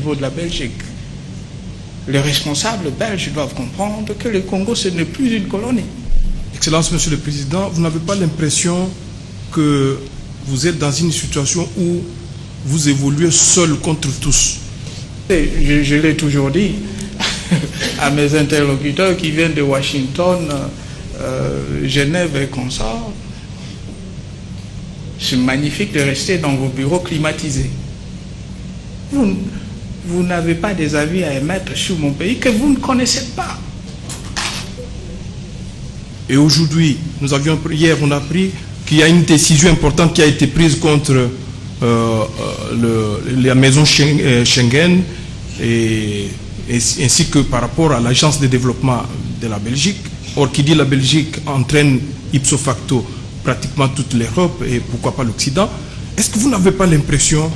niveau de la Belgique. Les responsables belges doivent comprendre que le Congo, ce n'est plus une colonie. Excellence, Monsieur le Président, vous n'avez pas l'impression que vous êtes dans une situation où vous évoluez seul contre tous? Je l'ai toujours dit à mes interlocuteurs qui viennent de Washington, Genève et consorts. C'est magnifique de rester dans vos bureaux climatisés. Vous n'avez pas des avis à émettre sur mon pays que vous ne connaissez pas. Et aujourd'hui, hier, on a appris qu'il y a une décision importante qui a été prise contre la maison Schengen ainsi que par rapport à l'agence de développement de la Belgique. Or, qui dit la Belgique entraîne ipso facto pratiquement toute l'Europe et pourquoi pas l'Occident. Est-ce que vous n'avez pas l'impression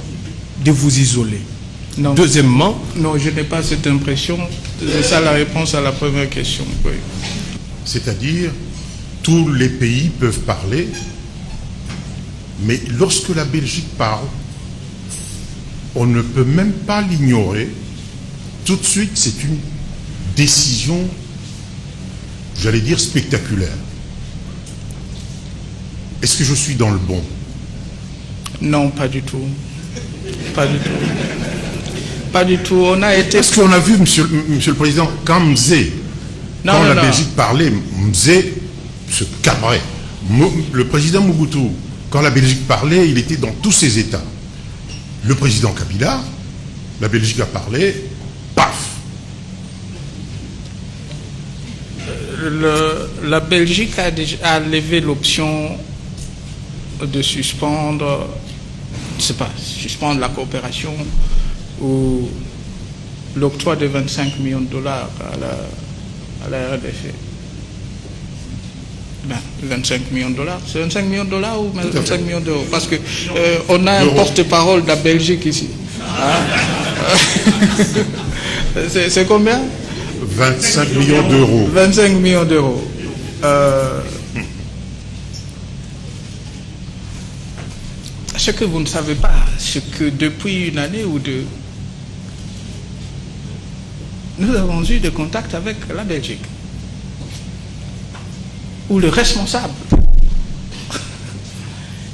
de vous isoler? Non. Deuxièmement... Non, je n'ai pas cette impression. C'est ça la réponse à la première question. Oui. C'est-à-dire, tous les pays peuvent parler, mais lorsque la Belgique parle, on ne peut même pas l'ignorer. Tout de suite, c'est une décision, j'allais dire, spectaculaire. Est-ce que je suis dans le bon? Non, pas du tout. Pas du tout. Pas du tout. On a été... Est-ce qu'on a vu, monsieur le Président, quand Mzé, quand la Belgique parlait, Mzé se cabrait. Le président Mobutu, quand la Belgique parlait, il était dans tous ses états. Le président Kabila, la Belgique a parlé, paf. La Belgique a levé l'option de suspendre, je ne sais pas, suspendre la coopération ou l'octroi de 25 millions de dollars à la RDC. Ben, 25 millions de dollars, c'est 25 millions de dollars ou 25 millions d'euros? Parce que on a un porte-parole de la Belgique ici. Hein? C'est combien? 25 millions d'euros. 25 millions d'euros. Ce que vous ne savez pas, c'est que depuis une année ou deux, nous avons eu des contacts avec la Belgique, où le responsable,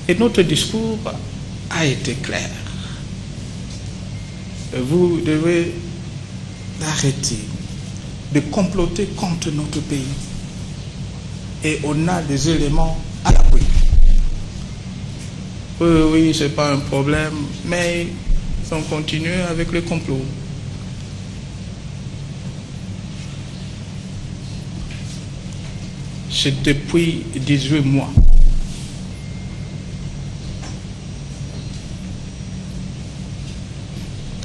et notre discours a été clair. Vous devez arrêter de comploter contre notre pays. Et on a des éléments à l'appui. Oui, c'est pas un problème, mais on continue avec le complot. C'est depuis 18 mois.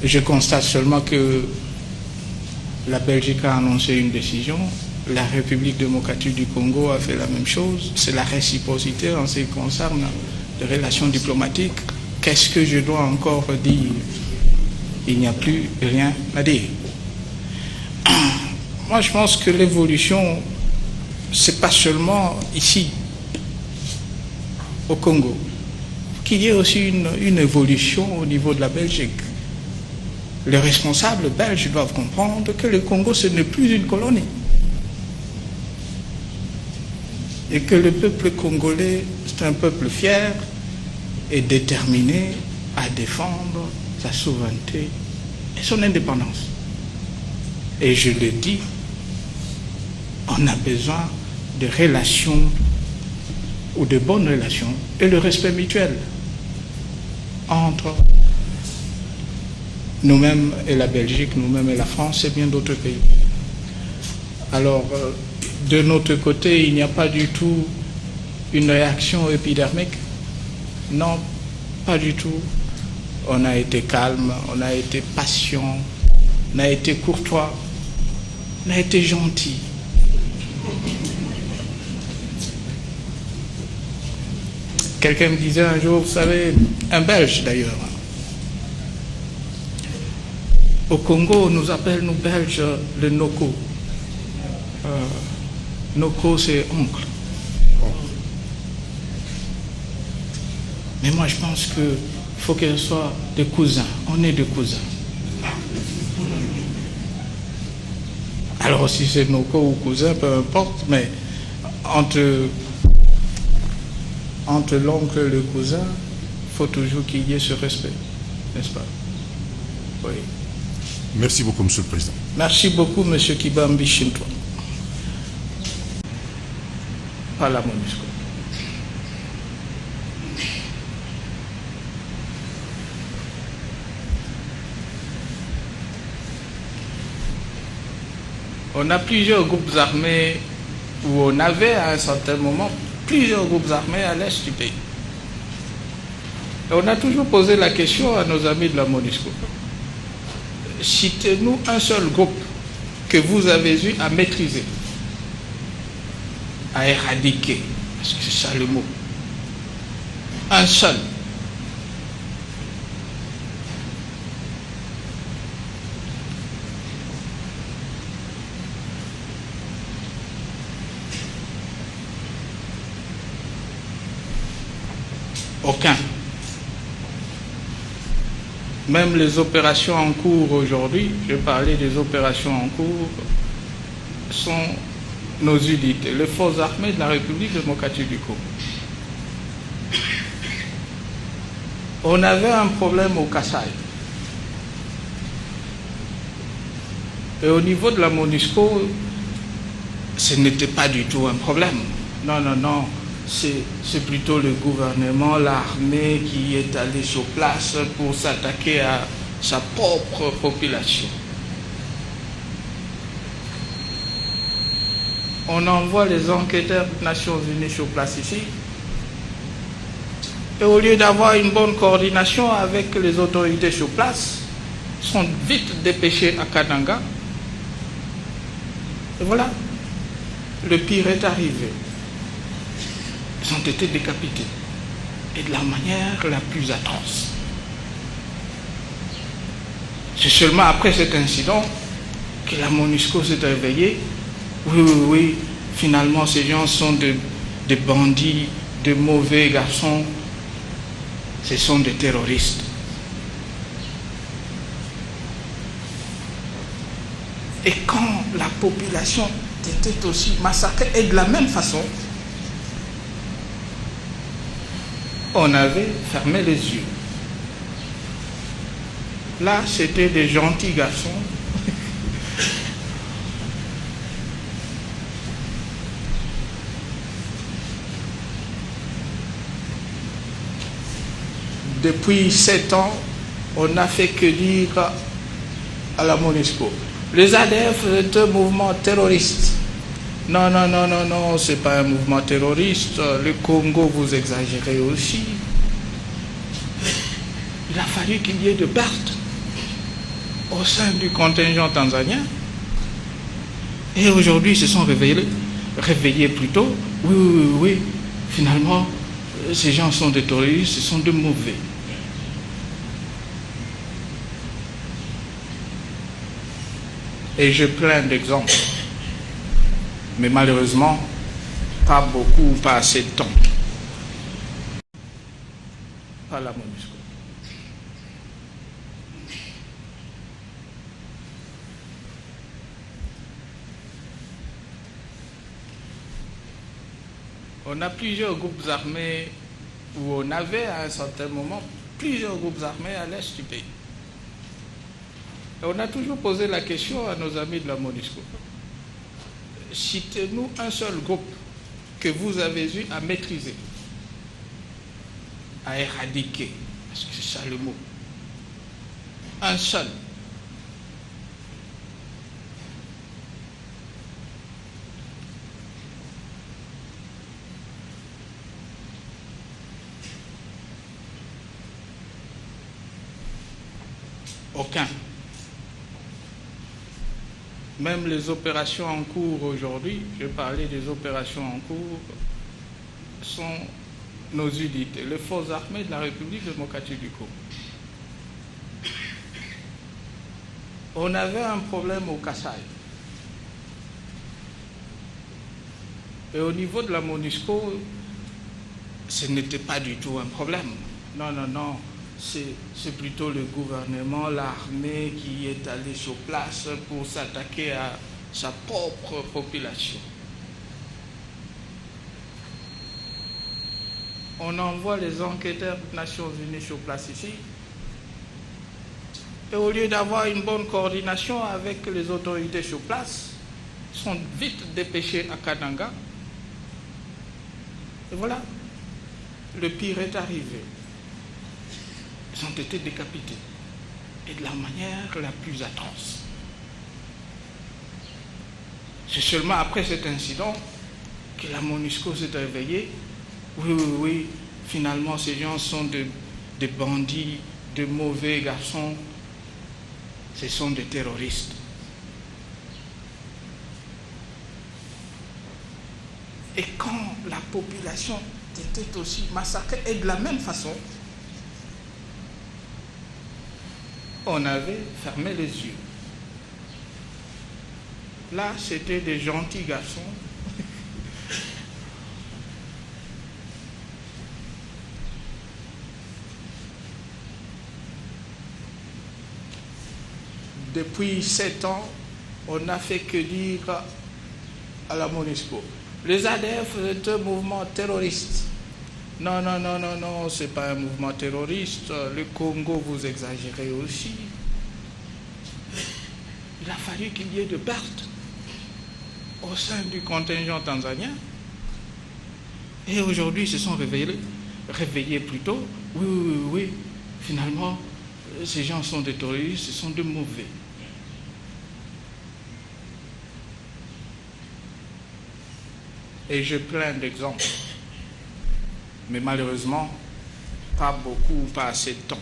Je constate seulement que la Belgique a annoncé une décision, la République démocratique du Congo a fait la même chose. C'est la réciprocité en ce qui concerne les relations diplomatiques. Qu'est-ce que je dois encore dire? Il n'y a plus rien à dire. Moi, je pense que l'évolution, c'est pas seulement ici, au Congo, qu'il y ait aussi une évolution au niveau de la Belgique. Les responsables belges doivent comprendre que le Congo, ce n'est plus une colonie. Et que le peuple congolais, c'est un peuple fier et déterminé à défendre sa souveraineté et son indépendance. Et je le dis, on a besoin de relations ou de bonnes relations et le respect mutuel entre nous-mêmes et la Belgique, nous-mêmes et la France et bien d'autres pays. Alors, de notre côté, il n'y a pas du tout une réaction épidermique. Non, pas du tout. On a été calme, on a été patient, on a été courtois, on a été gentil. Quelqu'un me disait un jour, vous savez, un Belge d'ailleurs, au Congo, on nous appelle, nous Belges, le Noko. Noko, c'est oncle. Mais moi, je pense qu'il faut qu'elle soit des cousins. On est des cousins. Alors si c'est nos co ou cousins, peu importe, mais entre l'oncle et le cousin, il faut toujours qu'il y ait ce respect, n'est-ce pas? Oui. Merci beaucoup, Monsieur le Président. Merci beaucoup, M. Kibambi Chintwa. Par la MONUSCO. On a plusieurs groupes armés, ou on avait à un certain moment plusieurs groupes armés à l'est du pays. Et on a toujours posé la question à nos amis de la MONUSCO. Citez-nous un seul groupe que vous avez eu à maîtriser, à éradiquer, parce que c'est ça le mot. Un seul. Aucun. Même les opérations en cours aujourd'hui, je parlais des opérations en cours, sont nos unités, les forces armées de la République démocratique du Congo. On avait un problème au Kasaï. Et au niveau de la MONUSCO, ce n'était pas du tout un problème. Non, non, non. C'est plutôt le gouvernement, l'armée qui est allé sur place pour s'attaquer à sa propre population. On envoie les enquêteurs des Nations Unies sur place ici. Et au lieu d'avoir une bonne coordination avec les autorités sur place, ils sont vite dépêchés à Kananga. Et voilà, le pire est arrivé. Ils ont été décapités, et de la manière la plus atroce. C'est seulement après cet incident que la MONUSCO s'est réveillée. Oui, oui, oui, finalement ces gens sont des bandits, de mauvais garçons, ce sont des terroristes. Et quand la population était aussi massacrée, et de la même façon, on avait fermé les yeux. Là, c'était des gentils garçons. Depuis 7 ans, on n'a fait que dire à la MONUSCO, les ADF c'est un mouvement terroriste. Non, non, non, non, non, c'est pas un mouvement terroriste. Le Congo, vous exagérez aussi. Il a fallu qu'il y ait de pertes au sein du contingent tanzanien. Et aujourd'hui, ils se sont réveillés plutôt. Oui, oui, oui, oui. Finalement, ces gens sont des terroristes, ce sont de mauvais. Et j'ai plein d'exemples. Mais malheureusement, pas beaucoup, pas assez de temps. Pas la MONUSCO. On a plusieurs groupes armés, ou on avait à un certain moment plusieurs groupes armés à l'est du pays. Et on a toujours posé la question à nos amis de la MONUSCO. Citez-nous un seul groupe que vous avez eu à maîtriser, à éradiquer, parce que c'est ça le mot. Un seul. Aucun. Même les opérations en cours aujourd'hui, je parlais des opérations en cours, sont nos unités, les forces armées de la République démocratique du Congo. On avait un problème au Kasaï. Et au niveau de la MONUSCO, ce n'était pas du tout un problème. Non, non, non. C'est plutôt le gouvernement, l'armée qui est allé sur place pour s'attaquer à sa propre population. On envoie les enquêteurs des Nations Unies sur place ici, et au lieu d'avoir une bonne coordination avec les autorités sur place, ils sont vite dépêchés à Kananga. Et voilà, le pire est arrivé. Ils ont été décapités, et de la manière la plus atroce. C'est seulement après cet incident que la MONUSCO s'est réveillée. Oui, finalement ces gens sont des bandits, de mauvais garçons, ce sont des terroristes. Et quand la population était aussi massacrée, et de la même façon, on avait fermé les yeux. Là, c'était des gentils garçons. Depuis 7 ans, on n'a fait que dire à la MONUSCO. Les ADF est un mouvement terroriste. Non, ce n'est pas un mouvement terroriste. Le Congo, vous exagérez aussi. Il a fallu qu'il y ait de pertes au sein du contingent tanzanien. Et aujourd'hui, ils se sont réveillés plutôt. Oui, finalement, ces gens sont des terroristes, ce sont des mauvais. Et j'ai plein d'exemples. Mais malheureusement, pas beaucoup, pas assez de temps.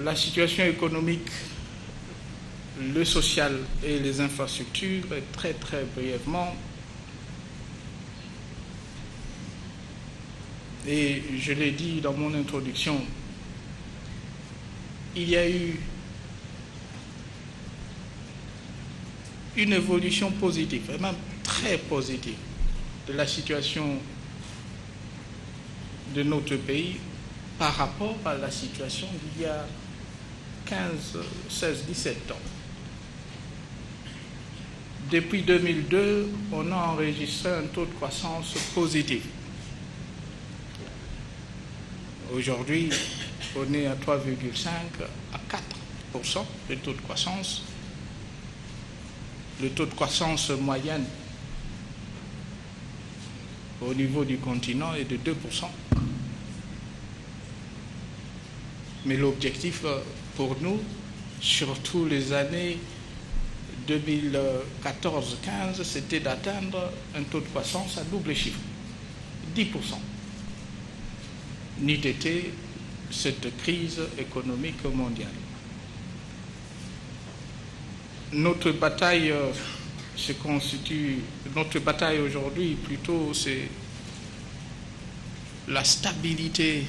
La situation économique, le social et les infrastructures, très brièvement. Et je l'ai dit dans mon introduction, il y a eu une évolution positive, et même très positive, de la situation de notre pays par rapport à la situation d'il y a 15, 16, 17 ans. Depuis 2002, on a enregistré un taux de croissance positif. Aujourd'hui, on est à 3,5 à 4% de taux de croissance. Le taux de croissance moyenne au niveau du continent est de 2%. Mais l'objectif pour nous, surtout les années 2014-15, c'était d'atteindre un taux de croissance à double chiffre, 10%. N'eût été cette crise économique mondiale. Notre bataille aujourd'hui plutôt, c'est la stabilité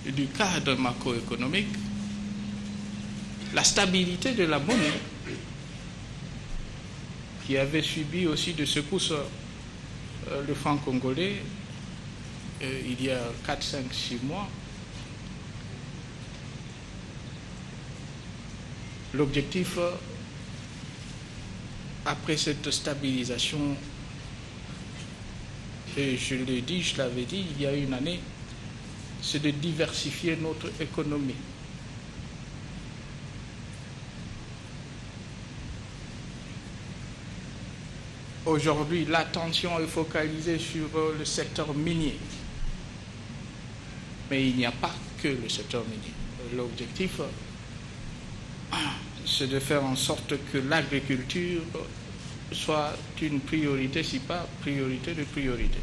du cadre macroéconomique, la stabilité de la monnaie, qui avait subi aussi de secousses le franc congolais il y a 4, 5, 6 mois. L'objectif, après cette stabilisation, et je l'ai dit, je l'avais dit il y a une année, c'est de diversifier notre économie. Aujourd'hui, l'attention est focalisée sur le secteur minier. Mais il n'y a pas que le secteur minier. L'objectif, c'est de faire en sorte que l'agriculture soit une priorité, si pas priorité de priorité.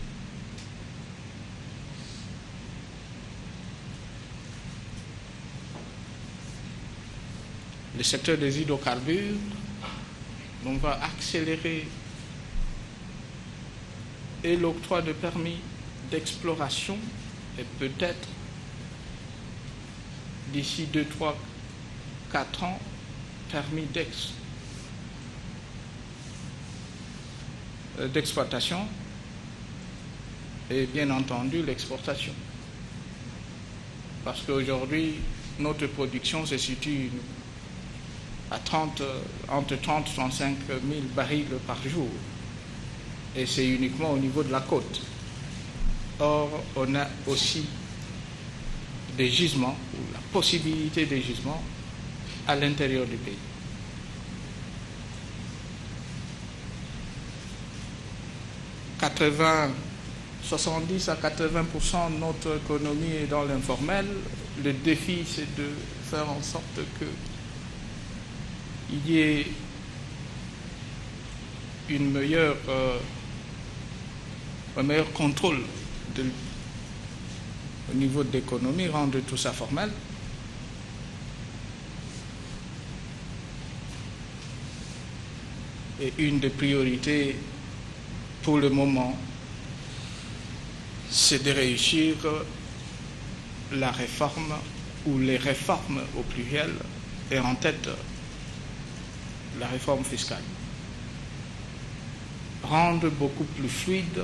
Le secteur des hydrocarbures, on va accélérer et l'octroi de permis d'exploration et peut-être d'ici 2, 3, 4 ans, permis d'exploitation et bien entendu l'exportation. Parce qu'aujourd'hui, notre production se situe entre 30 et 35 000 barils par jour. Et c'est uniquement au niveau de la côte. Or, on a aussi des gisements, ou la possibilité des gisements, à l'intérieur du pays. « 70 à 80% de notre économie est dans l'informel. Le défi, c'est de faire en sorte qu'il y ait un meilleur contrôle au niveau de l'économie, rendre tout ça formel. Et une des priorités pour le moment, c'est de réussir la réforme ou les réformes au pluriel, et en tête la réforme fiscale. Rendre beaucoup plus fluide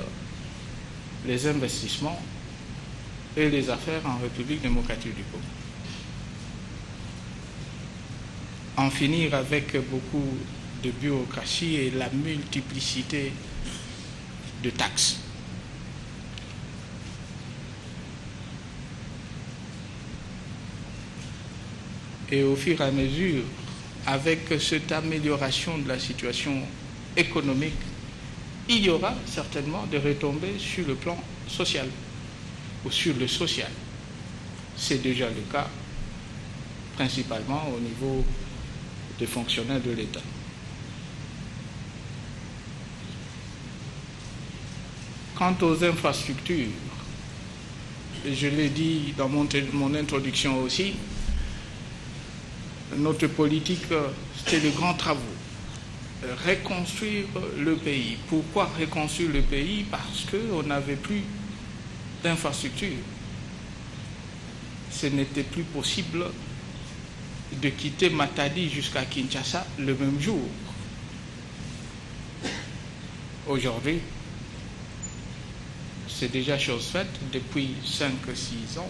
les investissements et les affaires en République démocratique du Congo. En finir avec beaucoup de bureaucratie et la multiplicité de taxes. Et au fur et à mesure, avec cette amélioration de la situation économique, il y aura certainement des retombées sur le plan social ou sur le social. C'est déjà le cas, principalement au niveau des fonctionnaires de l'État. Quant aux infrastructures, je l'ai dit dans mon introduction aussi, notre politique, c'était de grands travaux. Reconstruire le pays. Pourquoi reconstruire le pays? Parce qu'on n'avait plus d'infrastructures. Ce n'était plus possible de quitter Matadi jusqu'à Kinshasa le même jour. Aujourd'hui, c'est déjà chose faite depuis 5-6 ans.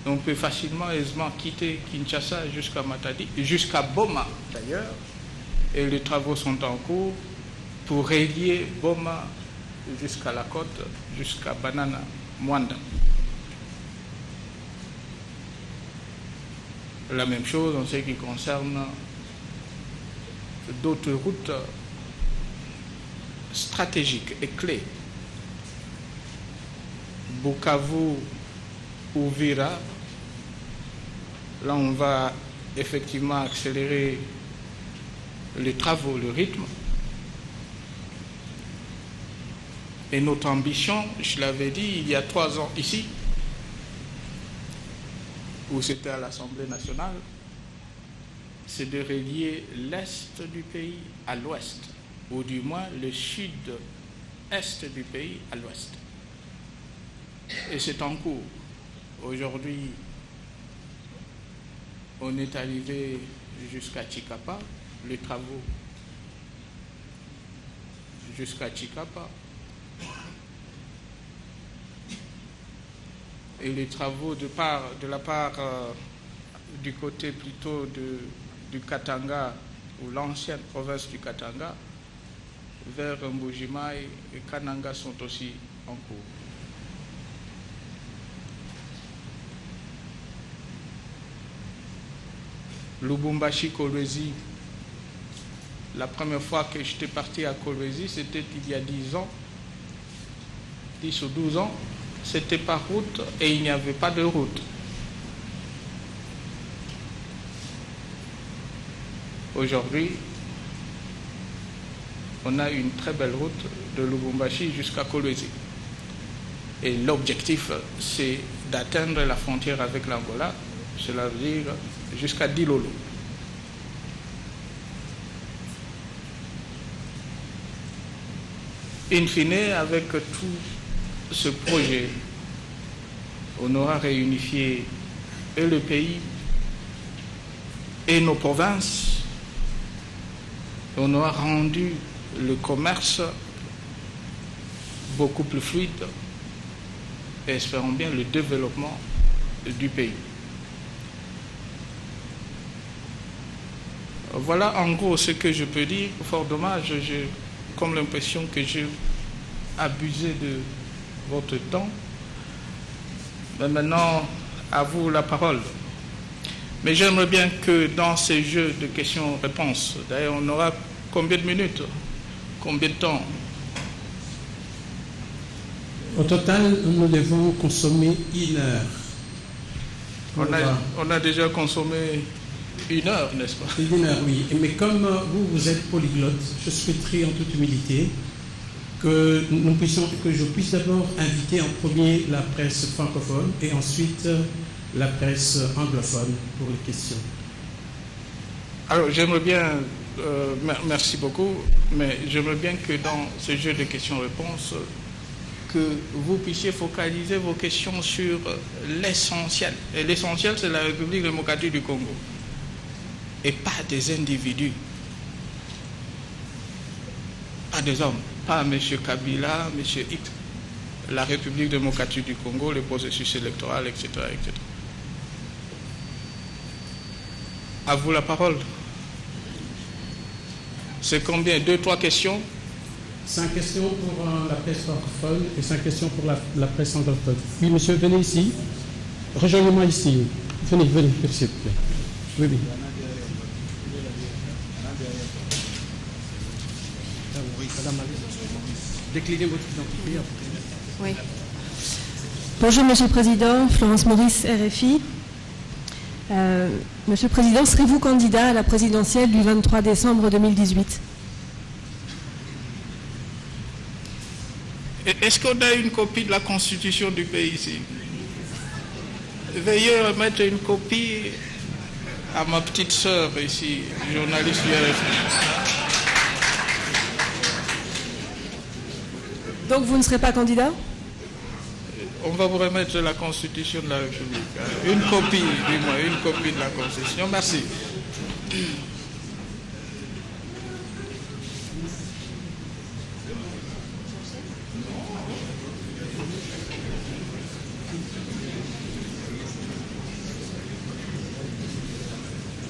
On peut facilement, aisément quitter Kinshasa jusqu'à Matadi, jusqu'à Boma d'ailleurs, et les travaux sont en cours pour relier Boma jusqu'à la côte, jusqu'à Banana Mwanda. La même chose en ce qui concerne d'autres routes stratégiques et clés. Bukavu, Uvira, là on va effectivement accélérer les travaux, le rythme. Et notre ambition, je l'avais dit il y a 3 ans ici, où c'était à l'Assemblée nationale, c'est de relier l'est du pays à l'ouest, ou du moins le sud-est du pays à l'ouest. Et c'est en cours. Aujourd'hui, on est arrivé jusqu'à Chikapa, les travaux jusqu'à Chikapa, et les travaux de la part du côté plutôt du Katanga, ou l'ancienne province du Katanga, vers Mbujimai et Kananga sont aussi en cours. Lubumbashi, Kolwezi, la première fois que j'étais parti à Kolwezi, c'était il y a 10 ans, 10 ou 12 ans, c'était par route et il n'y avait pas de route. Aujourd'hui, on a une très belle route de Lubumbashi jusqu'à Kolwezi. Et l'objectif, c'est d'atteindre la frontière avec l'Angola, cela veut dire jusqu'à Dilolo. In fine, avec tout ce projet, on aura réunifié et le pays et nos provinces. On aura rendu le commerce beaucoup plus fluide et espérons bien le développement du pays. Voilà en gros ce que je peux dire. Fort dommage, j'ai comme l'impression que j'ai abusé de votre temps. Mais maintenant, à vous la parole. Mais j'aimerais bien que dans ces jeux de questions-réponses, d'ailleurs, on aura combien de minutes? Combien de temps? Au total, nous devons consommer 1 heure. On a déjà consommé 1 heure, n'est-ce pas? 1 heure, oui. Mais comme vous êtes polyglotte, je souhaiterais en toute humilité que je puisse d'abord inviter en premier la presse francophone et ensuite la presse anglophone pour les questions. Alors, j'aimerais bien, merci beaucoup, mais j'aimerais bien que dans ce jeu de questions-réponses, que vous puissiez focaliser vos questions sur l'essentiel. Et l'essentiel, c'est la République démocratique du Congo. Et pas des individus. Pas des hommes. Pas M. Kabila, M. X. La République démocratique du Congo, le processus électoral, etc., etc. À vous la parole. C'est combien? 2, 3 questions? 5 questions pour la presse francophone et 5 questions pour la presse anglophone. Oui, monsieur, venez ici. Rejoignez-moi ici. Venez, s'il vous plaît. Oui, oui. Déclinez votre identité. Oui. Bonjour, Monsieur le Président. Florence Maurice, RFI. Monsieur le Président, serez-vous candidat à la présidentielle du 23 décembre 2018? Est-ce qu'on a une copie de la Constitution du pays ici? Veuillez remettre une copie à ma petite sœur ici, journaliste du RFI. Donc vous ne serez pas candidat? On va vous remettre la Constitution de la République. Une copie, dis-moi, une copie de la Constitution. Merci.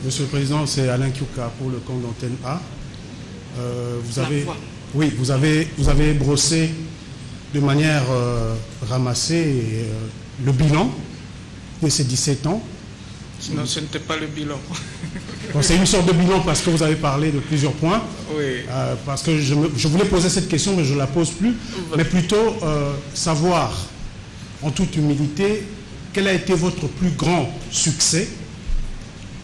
Monsieur le Président, c'est Alain Kiouka pour le compte d'Antenne A. Vous avez brossé de manière ramassée le bilan de ces 17 ans. Non, ce n'était pas le bilan. Bon, c'est une sorte de bilan parce que vous avez parlé de plusieurs points. Oui. Parce que je voulais poser cette question, mais je ne la pose plus. Mais plutôt savoir, en toute humilité, quel a été votre plus grand succès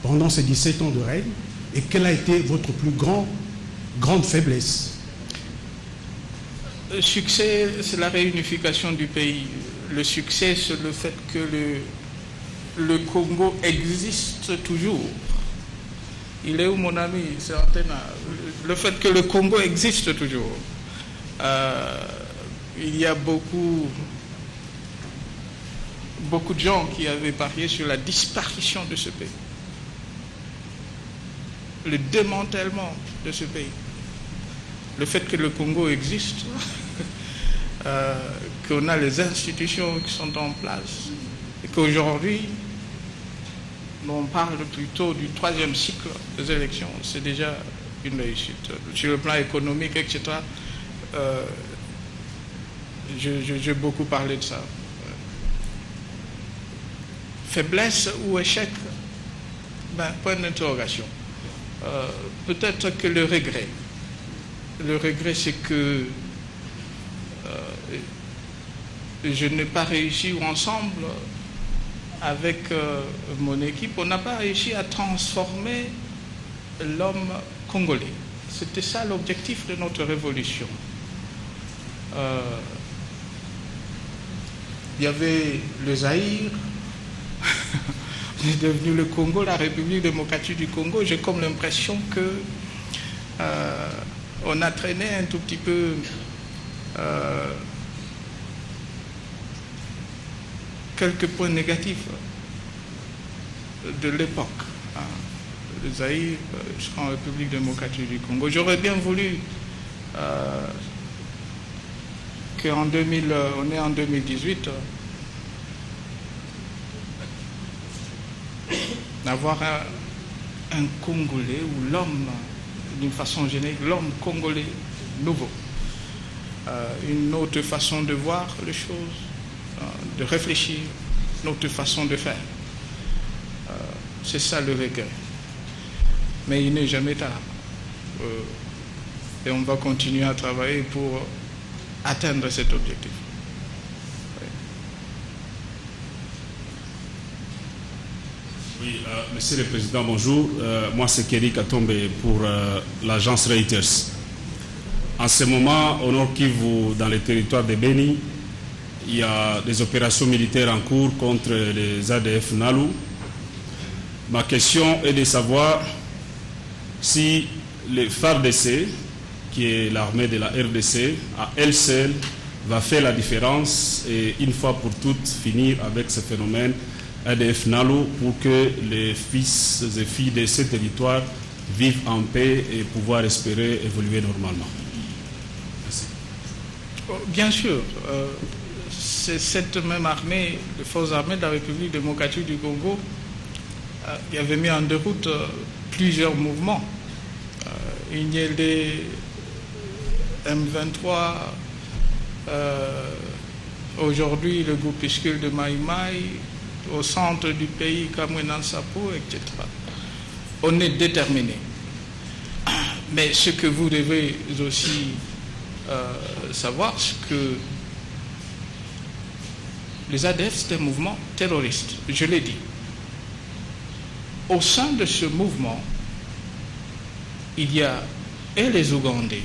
pendant ces 17 ans de règne et quelle a été votre plus grande faiblesse? Le succès, c'est la réunification du pays. Le succès, c'est le fait que le Congo existe toujours. Il est où, mon ami? C'est Antena. Le fait que le Congo existe toujours. Il y a beaucoup de gens qui avaient parié sur la disparition de ce pays. Le démantèlement de ce pays. Le fait que le Congo existe, qu'on a les institutions qui sont en place, et qu'aujourd'hui, on parle plutôt du 3e cycle des élections, c'est déjà une réussite. Sur le plan économique, etc., j'ai beaucoup parlé de ça. Faiblesse ou échec? Point d'interrogation. Peut-être que le regret. Le regret, c'est que je n'ai pas réussi, ou ensemble, avec mon équipe, on n'a pas réussi à transformer l'homme congolais. C'était ça l'objectif de notre révolution. Il y avait le Zaïre, on est devenu le Congo, la République démocratique du Congo. J'ai comme l'impression que on a traîné un tout petit peu quelques points négatifs de l'époque. Le Zaïre jusqu'en République démocratique du Congo. J'aurais bien voulu qu'en 2000, on est en 2018, avoir un Congolais ou l'homme, d'une façon générique, l'homme congolais nouveau. Une autre façon de voir les choses, de réfléchir, une autre façon de faire. C'est ça le regret. Mais il n'est jamais tard. Et on va continuer à travailler pour atteindre cet objectif. Oui, Monsieur le Président, bonjour. Moi, c'est Kéry Katombe pour l'agence Reuters. En ce moment, au Nord Kivu, dans le territoire de Beni, il y a des opérations militaires en cours contre les ADF Nalu. Ma question est de savoir si le FARDC, qui est l'armée de la RDC, à elle seule, va faire la différence et une fois pour toutes finir avec ce phénomène ADF Nalu pour que les fils et filles de ce territoire vivent en paix et pouvoir espérer évoluer normalement. Merci. Bien sûr, c'est cette même armée, les forces armées de la République démocratique du Congo, qui avait mis en déroute plusieurs mouvements. Il y a des M23, aujourd'hui le groupuscule de Maï Maï, au centre du pays, Kamwenan Sapo, etc. On est déterminé. Mais ce que vous devez aussi savoir, c'est que les ADF, c'est un mouvement terroriste, je l'ai dit. Au sein de ce mouvement, il y a et les Ougandais,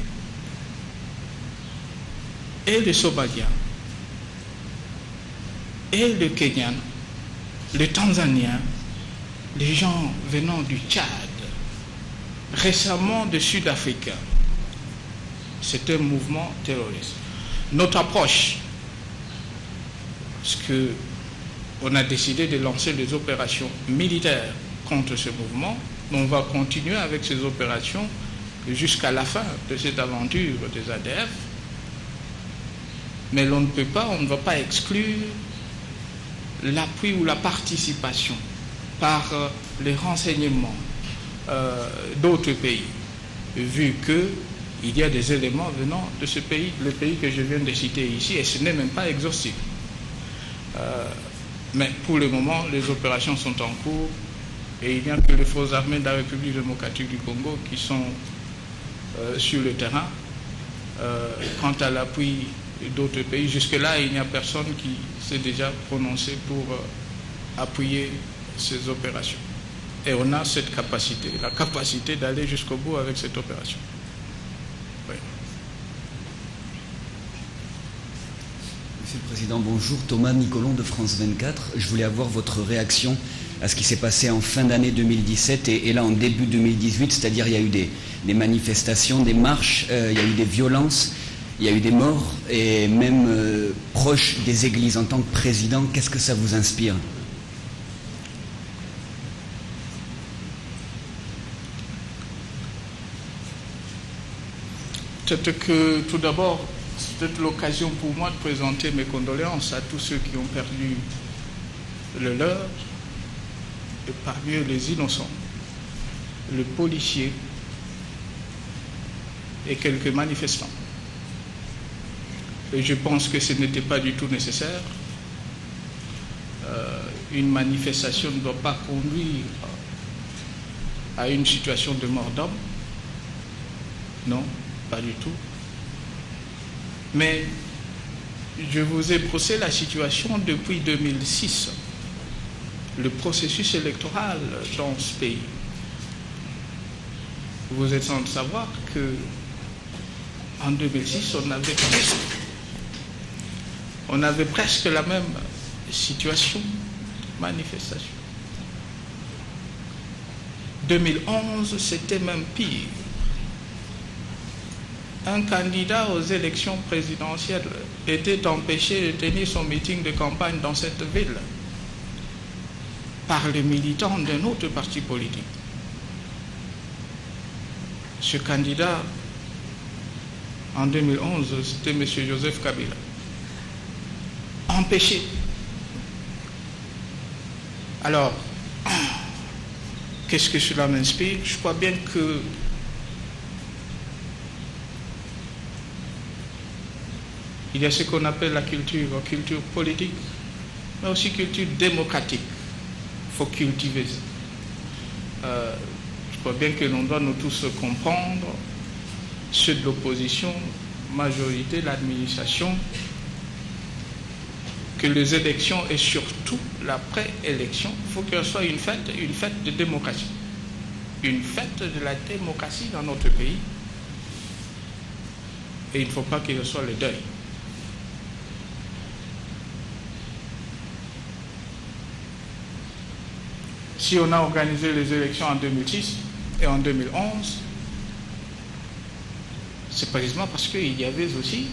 et les Somaliens, et les Kenyans, les Tanzaniens, les gens venant du Tchad, récemment des Sud-Africains. C'est un mouvement terroriste. Notre approche, parce qu'on a décidé de lancer des opérations militaires contre ce mouvement, on va continuer avec ces opérations jusqu'à la fin de cette aventure des ADF, mais on ne va pas exclure l'appui ou la participation par les renseignements d'autres pays, vu qu'il y a des éléments venant de ce pays, le pays que je viens de citer ici, et ce n'est même pas exhaustif. Mais pour le moment, les opérations sont en cours et il n'y a que les forces armées de la République démocratique du Congo qui sont sur le terrain. Quant à l'appui d'autres pays, jusque-là, il n'y a personne qui s'est déjà prononcé pour appuyer ces opérations. Et on a cette capacité, la capacité d'aller jusqu'au bout avec cette opération. Oui. Monsieur le Président, bonjour. Thomas Nicolon de France 24. Je voulais avoir votre réaction à ce qui s'est passé en fin d'année 2017 et là en début 2018, c'est-à-dire il y a eu des manifestations, des marches, il y a eu des violences, il y a eu des morts et même proches des églises. En tant que président, qu'est-ce que ça vous inspire ? Peut-être que tout d'abord, c'est peut-être l'occasion pour moi de présenter mes condoléances à tous ceux qui ont perdu le leur, et parmi eux les innocents, le policier et quelques manifestants. Et je pense que ce n'était pas du tout nécessaire. Une manifestation ne doit pas conduire à une situation de mort d'homme. Non, pas du tout. Mais je vous ai brossé la situation depuis 2006, le processus électoral dans ce pays. Vous êtes sans savoir que en 2006, on avait presque la même situation, manifestation. 2011, c'était même pire. Un candidat aux élections présidentielles était empêché de tenir son meeting de campagne dans cette ville par les militants d'un autre parti politique. Ce candidat, en 2011, c'était M. Joseph Kabila. Empêché. Alors, qu'est-ce que cela m'inspire? Je crois bien que il y a ce qu'on appelle la culture politique, mais aussi culture démocratique. Il faut cultiver ça. Je crois bien que l'on doit nous tous comprendre, ceux de l'opposition, majorité, l'administration, que les élections et surtout la pré-élection, il faut qu'elle soit une fête de démocratie. Une fête de la démocratie dans notre pays. Et il ne faut pas qu'il soit le deuil. Si on a organisé les élections en 2006 et en 2011, c'est précisément parce qu'il y avait aussi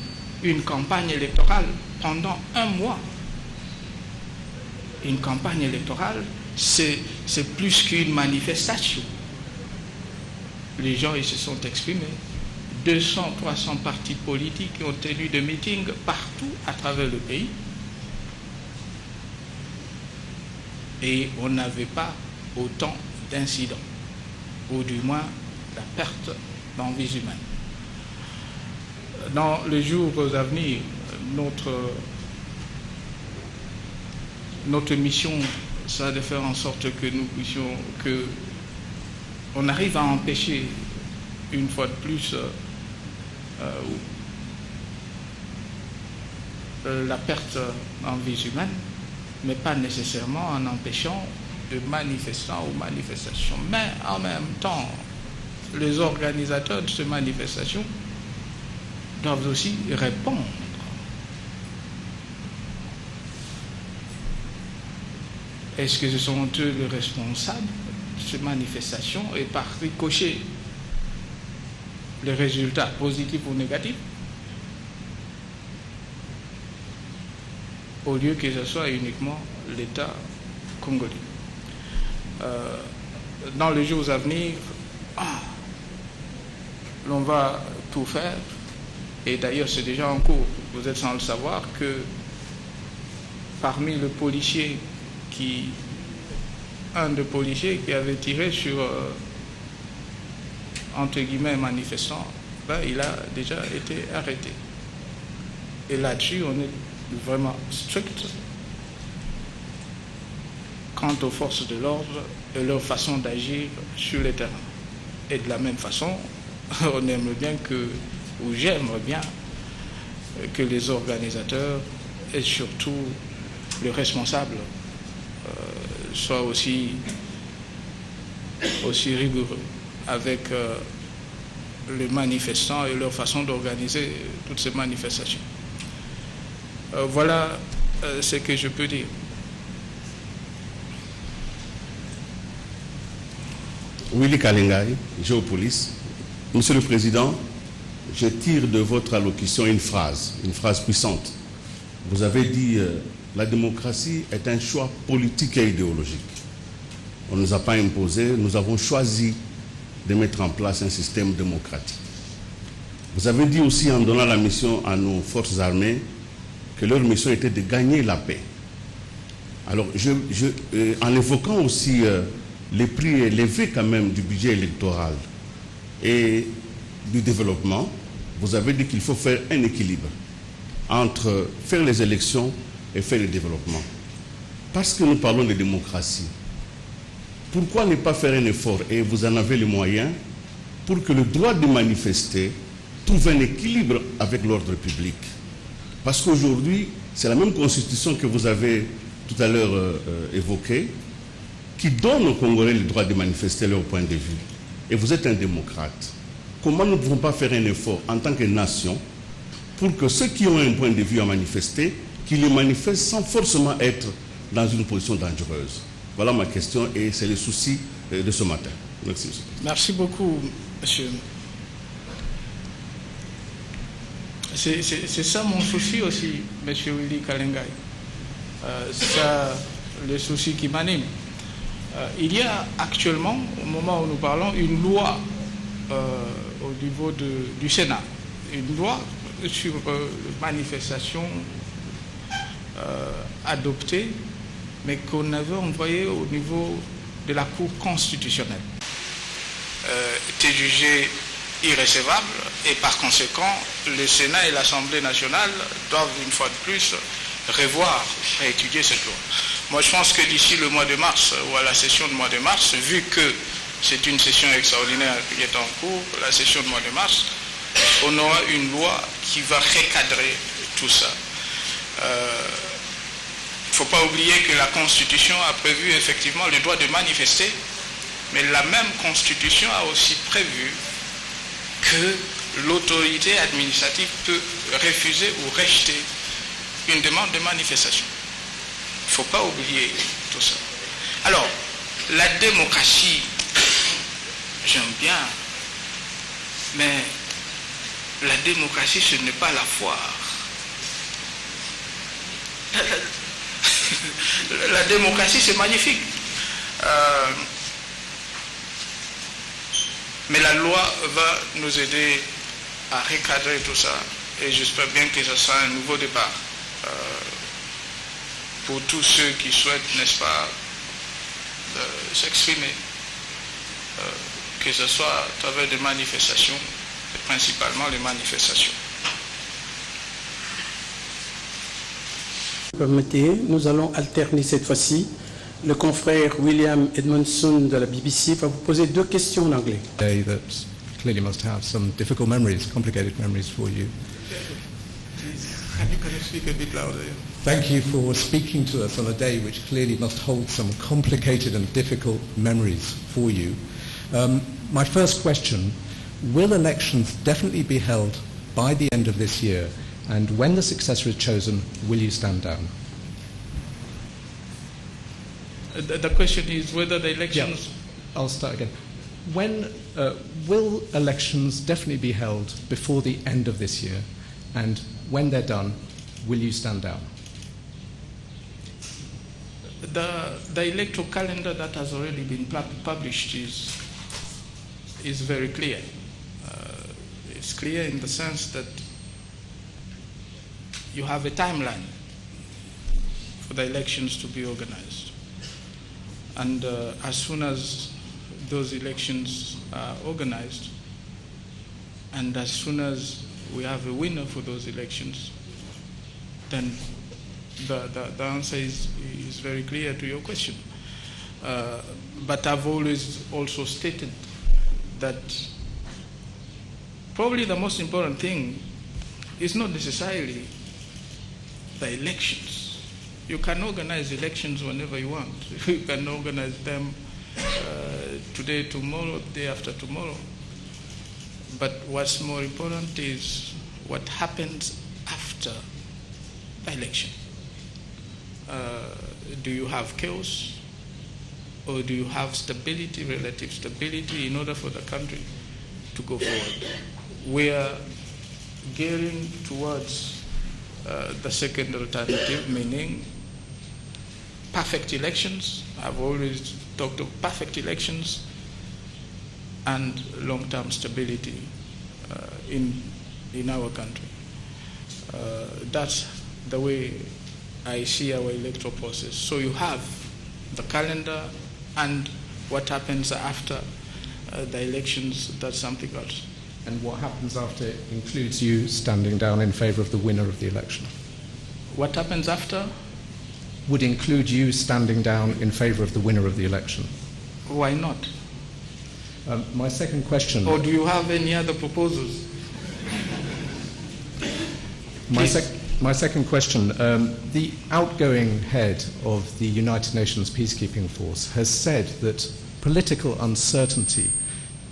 une campagne électorale pendant un mois. Une campagne électorale, c'est plus qu'une manifestation. Les gens, ils se sont exprimés. 200, 300 partis politiques ont tenu des meetings partout à travers le pays. Et on n'avait pas autant d'incidents, ou du moins la perte d'envies humaines. Dans les jours à venir, notre mission, c'est de faire en sorte que nous puissions, on arrive à empêcher une fois de plus la perte d'envies humaines, mais pas nécessairement en empêchant de manifestants ou manifestations. Mais en même temps, les organisateurs de ces manifestations doivent aussi répondre. Est-ce que ce sont eux les responsables de ces manifestations et par ricochet les résultats positifs ou négatifs, au lieu que ce soit uniquement l'État congolais? Dans les jours à venir, l'on va tout faire, et d'ailleurs c'est déjà en cours, vous êtes sans le savoir, que parmi les policiers un des policiers qui avait tiré sur entre guillemets manifestants, il a déjà été arrêté. Et là-dessus, on est vraiment strict quant aux forces de l'ordre et leur façon d'agir sur le terrain. Et de la même façon, on aimerait bien ou j'aimerais bien que les organisateurs et surtout les responsables soient aussi rigoureux avec les manifestants et leur façon d'organiser toutes ces manifestations. Voilà ce que je peux dire. Willy Kalengai, Géopolis. Monsieur le Président, je tire de votre allocution une phrase puissante. Vous avez dit la démocratie est un choix politique et idéologique. On ne nous a pas imposé, nous avons choisi de mettre en place un système démocratique. Vous avez dit aussi, en donnant la mission à nos forces armées, que leur mission était de gagner la paix. Alors, en évoquant aussi les prix élevés quand même du budget électoral et du développement, vous avez dit qu'il faut faire un équilibre entre faire les élections et faire le développement. Parce que nous parlons de démocratie, pourquoi ne pas faire un effort, et vous en avez les moyens, pour que le droit de manifester trouve un équilibre avec l'ordre public? Parce qu'aujourd'hui, c'est la même constitution que vous avez tout à l'heure évoquée, qui donne aux Congolais le droit de manifester leur point de vue. Et vous êtes un démocrate. Comment nous ne pouvons pas faire un effort en tant que nation pour que ceux qui ont un point de vue à manifester, qu'ils les manifestent sans forcément être dans une position dangereuse? Voilà ma question et c'est le souci de ce matin. Merci. Merci beaucoup, monsieur. C'est ça mon souci aussi, monsieur Willy Kalengai. C'est ça le souci qui m'anime. Il y a actuellement, au moment où nous parlons, une loi au niveau du Sénat. Une loi sur manifestation adoptée, mais qu'on avait envoyée au niveau de la Cour constitutionnelle était jugée irrécevable et par conséquent, le Sénat et l'Assemblée nationale doivent une fois de plus revoir, réétudier cette loi. Moi, je pense que d'ici le mois de mars ou à la session du mois de mars, vu que c'est une session extraordinaire qui est en cours, la session du mois de mars, on aura une loi qui va recadrer tout ça. Il ne faut pas oublier que la Constitution a prévu effectivement le droit de manifester, mais la même Constitution a aussi prévu que l'autorité administrative peut refuser ou rejeter une demande de manifestation. Il ne faut pas oublier tout ça. Alors, la démocratie, j'aime bien, mais la démocratie, ce n'est pas la foire. La démocratie, c'est magnifique. Mais la loi va nous aider à recadrer tout ça. Et j'espère bien que ce sera un nouveau départ pour tous ceux qui souhaitent, n'est-ce pas, s'exprimer. Que ce soit à travers des manifestations, et principalement les manifestations. Permettez, nous allons alterner cette fois-ci. Le confrère William Edmondson de la BBC va vous poser 2 questions en anglais. Day that clearly must have some difficult memories, complicated memories for you. Can you speak a bit louder? Thank you for speaking to us on a day which clearly must hold some complicated and difficult memories for you. My first question, will elections definitely be held by the end of this year? And when the successor is chosen, will you stand down? The question is whether the elections... Yeah. I'll start again. When will elections definitely be held before the end of this year? And when they're done, will you stand down? The electoral calendar that has already been published is very clear. It's clear in the sense that you have a timeline for the elections to be organized. And as soon as those elections are organized, and as soon as we have a winner for those elections, then the answer is very clear to your question. But I've always also stated that probably the most important thing is not necessarily the elections. You can organize elections whenever you want. You can organize them today, tomorrow, the day after tomorrow. But what's more important is what happens after the election. Do you have chaos, or do you have stability, relative stability, in order for the country to go forward? We are gearing towards the second alternative, meaning perfect elections. I've always talked of perfect elections and long-term stability in our country. That's the way I see our electoral process. So you have the calendar, and what happens after the elections, that's something else. And what happens after includes you standing down in favor of the winner of the election? What happens after? Would include you standing down in favor of the winner of the election. Why not? My second question... Or do you have any other proposals? My second question, the outgoing head of the United Nations Peacekeeping Force has said that political uncertainty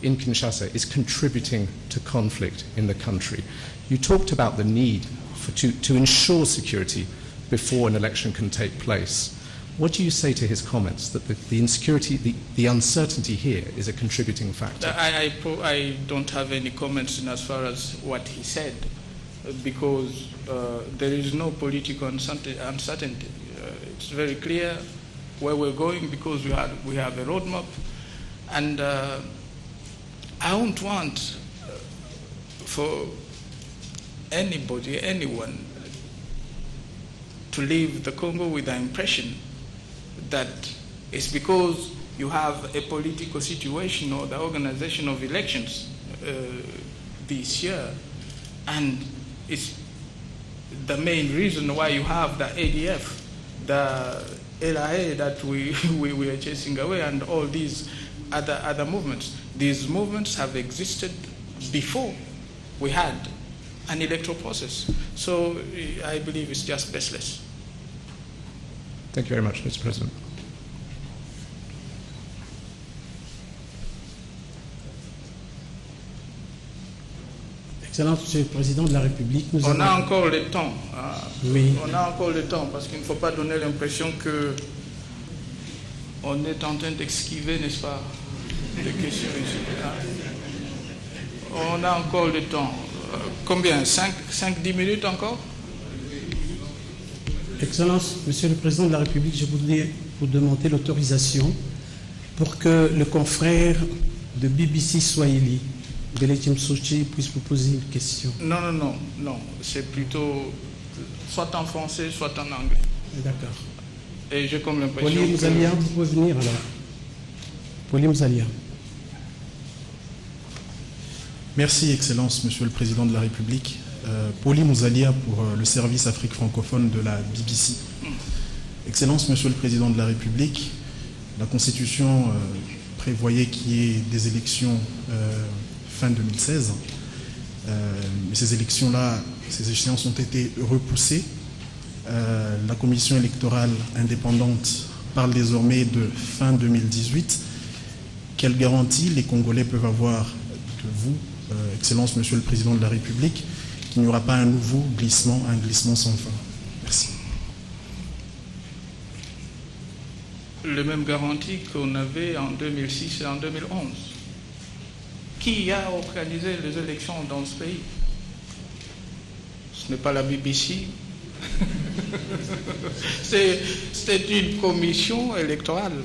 in Kinshasa is contributing to conflict in the country. You talked about the need to ensure security before an election can take place. What do you say to his comments that the insecurity, the uncertainty here is a contributing factor? I don't have any comments in as far as what he said, because there is no political uncertainty. It's very clear where we're going, because we have a roadmap, and I won't want for anybody, anyone, to leave the Congo with the impression that it's because you have a political situation or the organization of elections this year, and it's the main reason why you have the ADF, the LRA that we are chasing away, and all these other movements. These movements have existed before we had an electoral process. So I believe it's just baseless. Thank you very much, Mr. President. Excellence, Monsieur le Président de la République, on a encore le temps. Oui. On a encore le temps, parce qu'il ne faut pas donner l'impression que on est en train d'esquiver, n'est-ce pas, des questions ici. On a encore le temps. Combien? 5-10 minutes encore? Excellence, Monsieur le Président de la République, je voudrais vous demander l'autorisation pour que le confrère de BBC Swahili, Belejim Sochi, puisse vous poser une question. Non. C'est plutôt soit en français, soit en anglais. D'accord. Et j'ai comme l'impression Poli Mouzalia, vous pouvez venir alors. Poli Mouzalia. Merci, Excellence, Monsieur le Président de la République. Poli Mouzalia pour le service Afrique francophone de la BBC. Excellence, Monsieur le Président de la République, la Constitution prévoyait qu'il y ait des élections fin 2016. Mais ces élections-là, ces échéances ont été repoussées. La Commission électorale indépendante parle désormais de fin 2018. Quelle garantie les Congolais peuvent avoir de vous, Excellence, Monsieur le Président de la République, qu'il n'y aura pas un nouveau glissement, un glissement sans fin? Merci. Les mêmes garanties qu'on avait en 2006 et en 2011. Qui a organisé les élections dans ce pays? Ce n'est pas la BBC. C'est une commission électorale.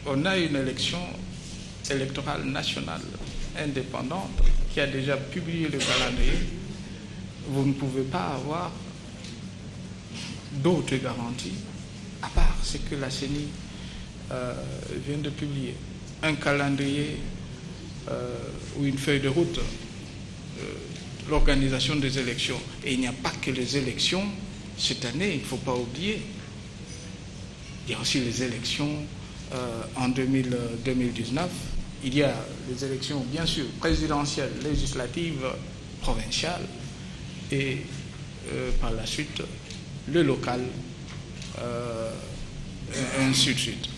On a une élection électorale nationale indépendante qui a déjà publié le calendrier. Vous ne pouvez pas avoir d'autres garanties à part ce que la CENI vient de publier. Un calendrier ou une feuille de route, l'organisation des élections. Et il n'y a pas que les élections cette année, il ne faut pas oublier. Il y a aussi les élections en 2019. Il y a les élections, bien sûr, présidentielles, législatives, provinciales, et par la suite, le local, et ainsi de suite.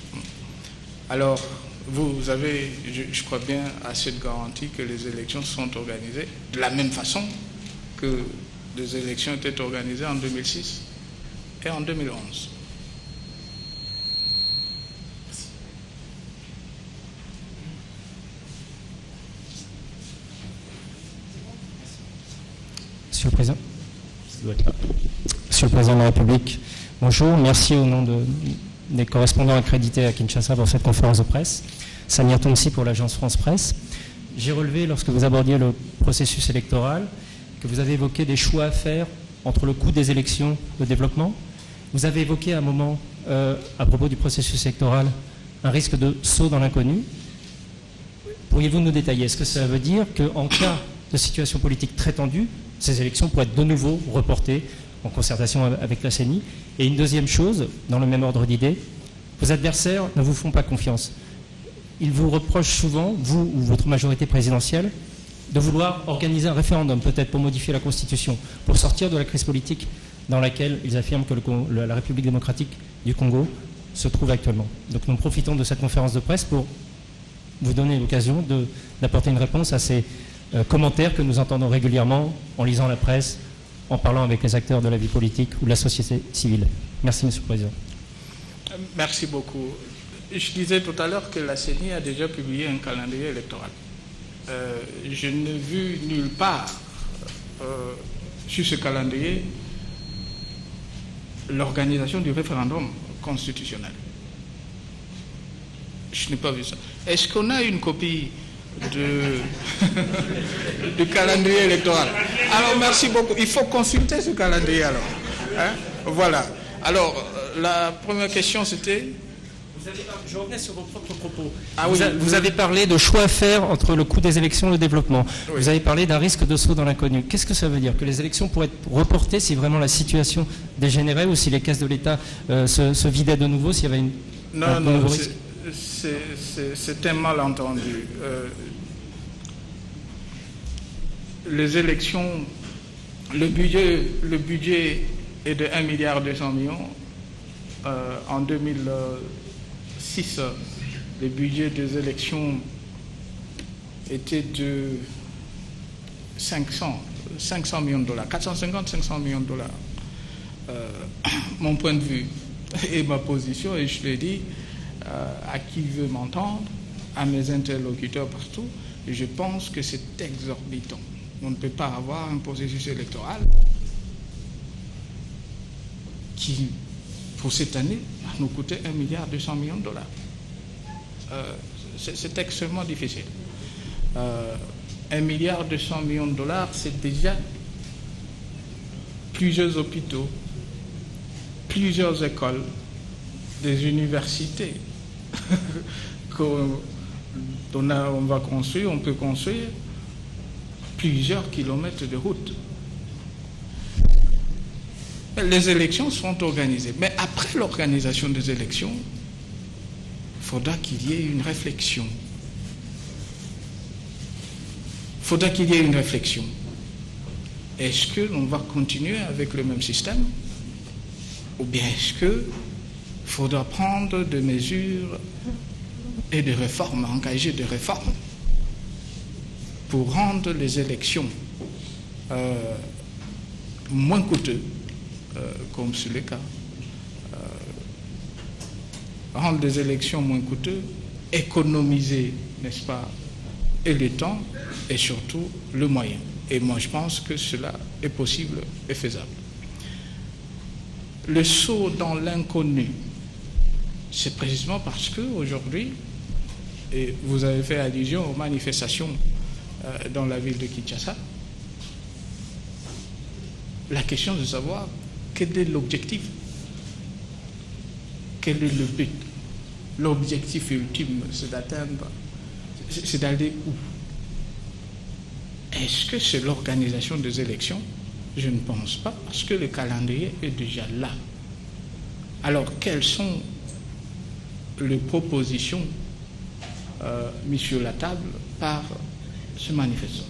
Alors, vous avez, je crois bien, assez de garantie que les élections sont organisées de la même façon que les élections étaient organisées en 2006 et en 2011. Monsieur le Président. Monsieur le Président de la République, bonjour. Merci au nom des correspondants accrédités à Kinshasa pour cette conférence de presse. Samir Tounsi pour l'agence France Presse. J'ai relevé, lorsque vous abordiez le processus électoral, que vous avez évoqué des choix à faire entre le coût des élections et le développement. Vous avez évoqué à un moment, à propos du processus électoral, un risque de saut dans l'inconnu. Pourriez-vous nous détailler? Est-ce que ça veut dire qu'en cas de situation politique très tendue, ces élections pourraient être de nouveau reportées en concertation avec la CENI? Et une deuxième chose, dans le même ordre d'idée, vos adversaires ne vous font pas confiance. Ils vous reprochent souvent, vous ou votre majorité présidentielle, de vouloir organiser un référendum, peut-être pour modifier la Constitution, pour sortir de la crise politique dans laquelle ils affirment que la République démocratique du Congo se trouve actuellement. Donc nous profitons de cette conférence de presse pour vous donner l'occasion d'apporter une réponse à ces commentaires que nous entendons régulièrement en lisant la presse, en parlant avec les acteurs de la vie politique ou de la société civile. Merci, Monsieur le Président. Merci beaucoup. Je disais tout à l'heure que la CENI a déjà publié un calendrier électoral. Je n'ai vu nulle part sur ce calendrier l'organisation du référendum constitutionnel. Je n'ai pas vu ça. Est-ce qu'on a une copie du calendrier électoral? Alors, merci beaucoup. Il faut consulter ce calendrier alors. Hein? Voilà. Alors, la première question, c'était, Je revenais sur vos propres propos. Ah Vous avez parlé de choix à faire entre le coût des élections et le développement. Oui. Vous avez parlé d'un risque de saut dans l'inconnu. Qu'est-ce que ça veut dire? Que les élections pourraient être reportées si vraiment la situation dégénérait ou si les caisses de l'État se vidaient de nouveau, s'il y avait un nouveau risque? C'est un malentendu. Les élections, le budget est de 1,2 milliard. En 2006, le budget des élections était de 500 millions de dollars, 450-500 millions de dollars. Mon point de vue et ma position, et je l'ai dit à qui veut m'entendre, à mes interlocuteurs partout, je pense que c'est exorbitant. On ne peut pas avoir un processus électoral qui, pour cette année, va nous coûter 1,2 milliard de dollars. C'est extrêmement difficile. 1,2 milliard de dollars, c'est déjà plusieurs hôpitaux, plusieurs écoles, des universités qu'on va construire, on peut construire plusieurs kilomètres de route. Les élections seront organisées, mais après l'organisation des élections, il faudra qu'il y ait une réflexion. Est-ce que l'on va continuer avec le même système, ou bien est-ce qu'il faudra prendre des mesures et des réformes, engager des réformes pour rendre les élections moins coûteuses, comme c'est le cas, rendre les élections moins coûteuses, économiser, n'est-ce pas, et le temps, et surtout le moyen. Et moi, je pense que cela est possible et faisable. Le saut dans l'inconnu, c'est précisément parce qu'aujourd'hui, et vous avez fait allusion aux manifestations dans la ville de Kinshasa, la question de savoir quel est l'objectif, quel est le but. L'objectif ultime, c'est d'atteindre, c'est d'aller où? Est-ce que c'est l'organisation des élections? Je ne pense pas, parce que le calendrier est déjà là. Alors, quelles sont les propositions mises sur la table par ce manifestant?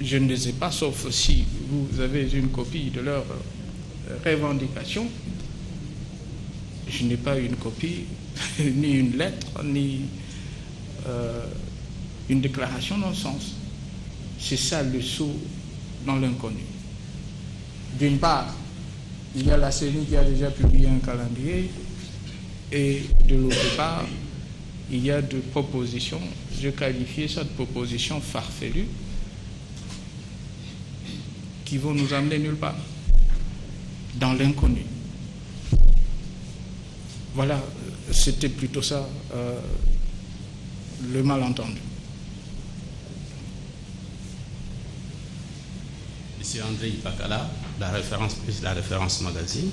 Je ne les ai pas, sauf si vous avez une copie de leurs revendications. Je n'ai pas une copie, ni une lettre, ni une déclaration dans le sens. C'est ça le saut dans l'inconnu. D'une part, il y a la CENI qui a déjà publié un calendrier, et de l'autre part, il y a des propositions, je qualifiais ça de propositions farfelues, qui vont nous amener nulle part, dans l'inconnu. Voilà, c'était plutôt ça, le malentendu. Monsieur André Ipakala, la référence magazine.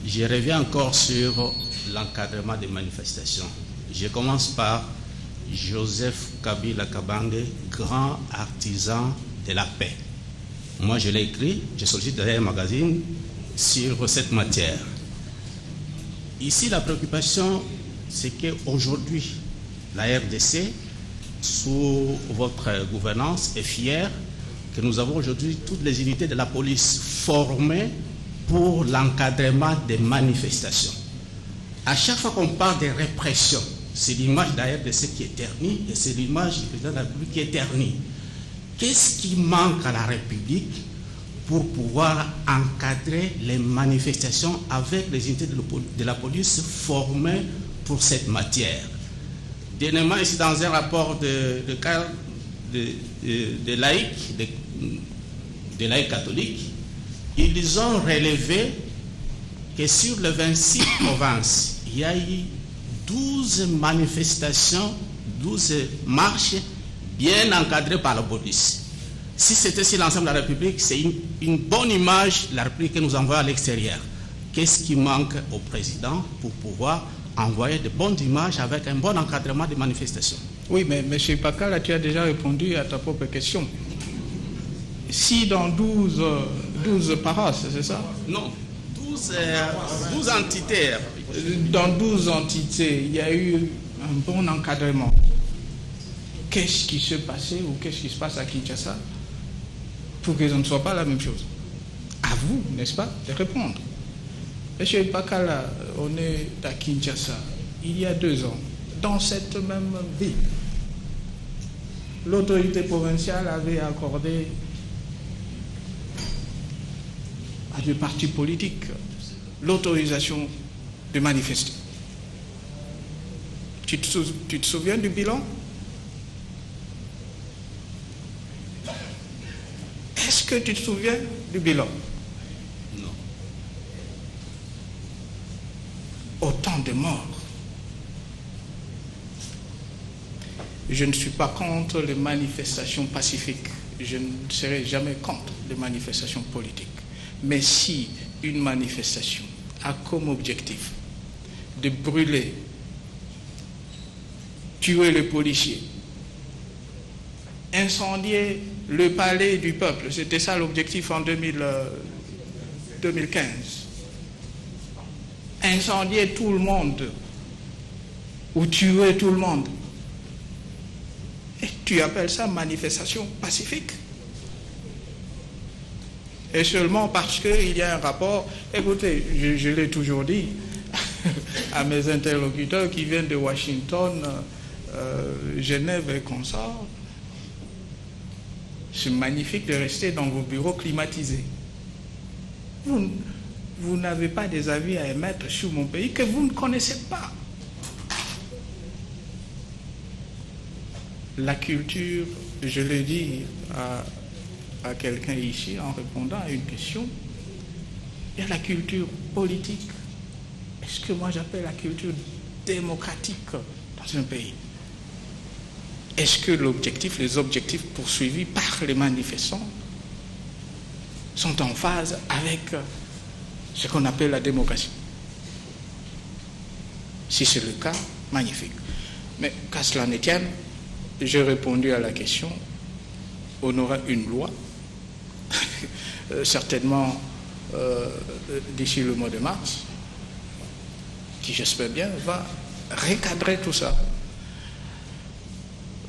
Je reviens encore sur l'encadrement des manifestations. Je commence par Joseph Kabila Kabange, grand artisan de la paix. Moi, je l'ai écrit, je sollicite derrière un magazine sur cette matière. Ici, la préoccupation, c'est qu'aujourd'hui, la RDC, sous votre gouvernance, est fière que nous avons aujourd'hui toutes les unités de la police formées pour l'encadrement des manifestations. À chaque fois qu'on parle de répression, c'est l'image d'ailleurs de ce qui est ternie et c'est l'image du président de la République qui est ternie. Qu'est-ce qui manque à la République pour pouvoir encadrer les manifestations avec les unités de la police formées pour cette matière? Dernièrement, ici dans un rapport de laïcs, de laïcs catholiques, ils ont relevé que sur les 26 provinces, il y a eu 12 manifestations, 12 marches bien encadrées par la police. Si c'était sur l'ensemble de la République, c'est une bonne image de la République que nous envoyons à l'extérieur. qu'est-ce qui manque au président pour pouvoir envoyer de bonnes images avec un bon encadrement des manifestations? Oui, mais M. Pakala, tu as déjà répondu à ta propre question. Si dans 12 paroisses, c'est ça? Non, 12 entités. Dans 12 entités, il y a eu un bon encadrement. Qu'est-ce qui se passait ou qu'est-ce qui se passe à Kinshasa pour que ce ne soit pas la même chose? À vous, n'est-ce pas, de répondre. Monsieur Pakala, on est à Kinshasa, il y a 2 ans, dans cette même ville. L'autorité provinciale avait accordé à des partis politiques l'autorisation de manifester. Tu te souviens du bilan? Est-ce que tu te souviens du bilan? Non. Autant de morts. Je ne suis pas contre les manifestations pacifiques. Je ne serai jamais contre les manifestations politiques. Mais si une manifestation a comme objectif de brûler, tuer les policiers, incendier le palais du peuple, c'était ça l'objectif en 2015. Incendier tout le monde ou tuer tout le monde. Et tu appelles ça manifestation pacifique? Et seulement parce qu'il y a un rapport, écoutez, je l'ai toujours dit à mes interlocuteurs qui viennent de Washington, Genève et consorts, c'est magnifique de rester dans vos bureaux climatisés. Vous n'avez pas des avis à émettre sur mon pays que vous ne connaissez pas. La culture, je l'ai dit à quelqu'un ici en répondant à une question, il y a la culture politique. Est-ce que moi j'appelle la culture démocratique dans un pays? Est-ce que les objectifs poursuivis par les manifestants sont en phase avec ce qu'on appelle la démocratie? Si c'est le cas, magnifique. Mais qu'à cela ne tienne, j'ai répondu à la question, on aura une loi, certainement d'ici le mois de mars, qui j'espère bien va recadrer tout ça.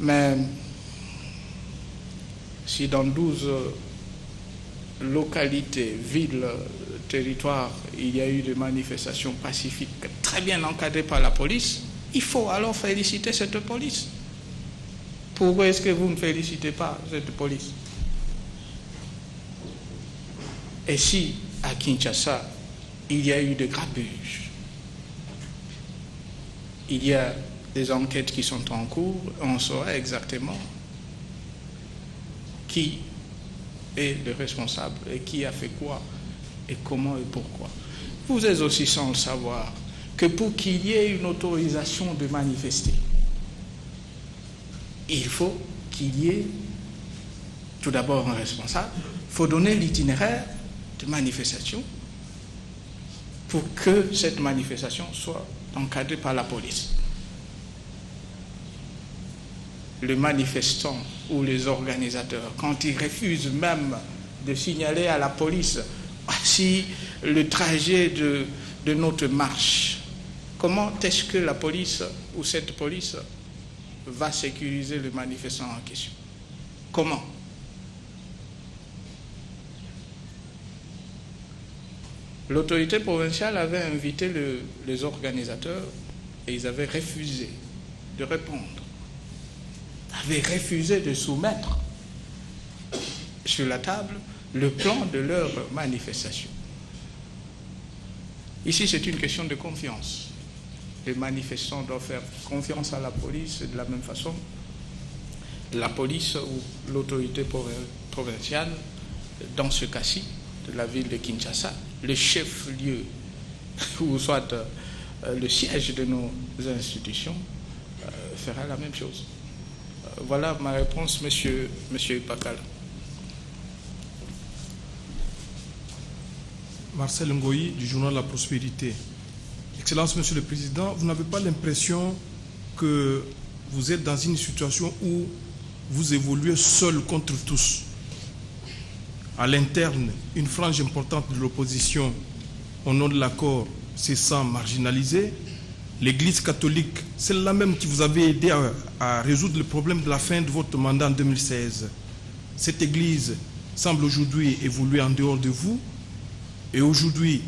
Mais si dans 12 localités, villes, territoires, il y a eu des manifestations pacifiques très bien encadrées par la police, il faut alors féliciter cette police. Pourquoi est-ce que vous ne félicitez pas cette police? Et si à Kinshasa, il y a eu des grabuges, il y a des enquêtes qui sont en cours, on saura exactement qui est le responsable et qui a fait quoi et comment et pourquoi. Vous êtes aussi sans le savoir que pour qu'il y ait une autorisation de manifester, il faut qu'il y ait tout d'abord un responsable, il faut donner l'itinéraire de manifestation pour que cette manifestation soit encadrée par la police. Les manifestants ou les organisateurs, quand ils refusent même de signaler à la police si le trajet de notre marche, comment est-ce que la police ou cette police va sécuriser le manifestant en question? Comment? L'autorité provinciale avait invité les organisateurs et ils avaient refusé de répondre, avaient refusé de soumettre sur la table le plan de leur manifestation. Ici, c'est une question de confiance. Les manifestants doivent faire confiance à la police et de la même façon, la police ou l'autorité provinciale, dans ce cas-ci, de la ville de Kinshasa, le chef-lieu ou soit le siège de nos institutions, fera la même chose. Voilà ma réponse, monsieur Pakala. Marcel Ngoyi du journal La Prospérité. Excellence, Monsieur le Président, vous n'avez pas l'impression que vous êtes dans une situation où vous évoluez seul contre tous? À l'interne, une frange importante de l'opposition, au nom de l'accord, se sent marginalisée. L'Église catholique, celle-là même qui vous avait aidé à résoudre le problème de la fin de votre mandat en 2016. Cette Église semble aujourd'hui évoluer en dehors de vous. Et aujourd'hui,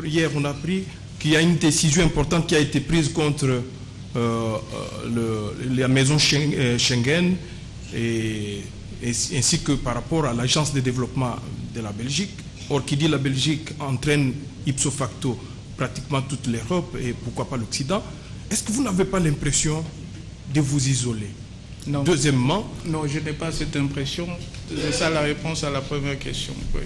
hier, on a appris qu'il y a une décision importante qui a été prise contre la maison Schengen ainsi que par rapport à l'agence de développement de la Belgique. Or, qui dit la Belgique entraîne ipso facto pratiquement toute l'Europe et pourquoi pas l'Occident. Est-ce que vous n'avez pas l'impression de vous isoler? Non. Deuxièmement... Non, je n'ai pas cette impression. C'est ça la réponse à la première question. Oui.